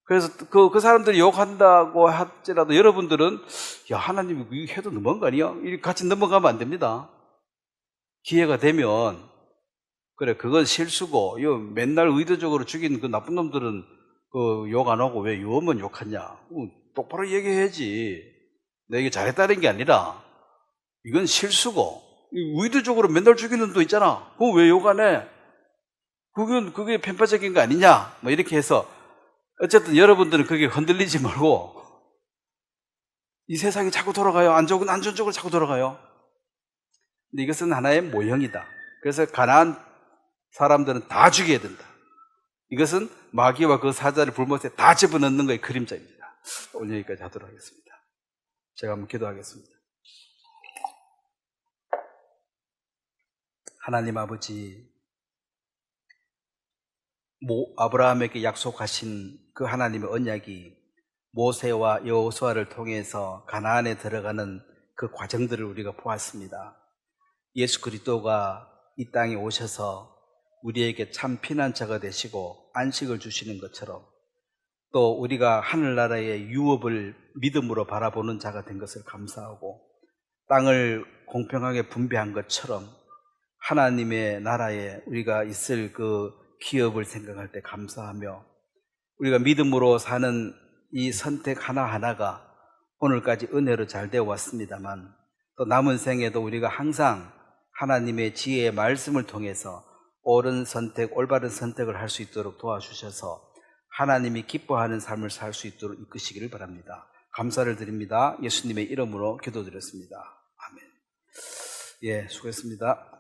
그래서 그 사람들이 욕한다고 할지라도 여러분들은, 야, 하나님이 이거 해도 너무한 거 아니야? 이렇게 같이 넘어가면 안 됩니다. 기회가 되면, 그래, 그건 실수고, 이거 맨날 의도적으로 죽이는 그 나쁜 놈들은 욕 안 하고 왜 요만 욕하냐? 똑바로 얘기해야지. 내가 이게 잘했다는 게 아니라, 이건 실수고, 의도적으로 맨날 죽이는 놈도 있잖아. 그거 왜 욕 안 해? 그게 편파적인 거 아니냐? 뭐 이렇게 해서, 어쨌든 여러분들은 그게 흔들리지 말고, 이 세상이 자꾸 돌아가요. 안 좋은 쪽으로 자꾸 돌아가요. 근데 이것은 하나의 모형이다. 그래서 가나안 사람들은 다 죽여야 된다. 이것은 마귀와 그 사자를 불못에 다 집어넣는 것의 그림자입니다. 오늘 여기까지 하도록 하겠습니다. 제가 한번 기도하겠습니다. 하나님 아버지, 아브라함에게 약속하신 그 하나님의 언약이 모세와 여호수아를 통해서 가나안에 들어가는 그 과정들을 우리가 보았습니다. 예수 그리스도가 이 땅에 오셔서 우리에게 참 피난처가 되시고 안식을 주시는 것처럼, 또 우리가 하늘나라의 유업을 믿음으로 바라보는 자가 된 것을 감사하고, 땅을 공평하게 분배한 것처럼 하나님의 나라에 우리가 있을 그 기업을 생각할 때 감사하며, 우리가 믿음으로 사는 이 선택 하나하나가 오늘까지 은혜로 잘 되어 왔습니다만, 또 남은 생에도 우리가 항상 하나님의 지혜의 말씀을 통해서 옳은 선택, 올바른 선택을 할 수 있도록 도와주셔서 하나님이 기뻐하는 삶을 살 수 있도록 이끄시기를 바랍니다. 감사를 드립니다. 예수님의 이름으로 기도드렸습니다. 아멘. 예, 수고했습니다.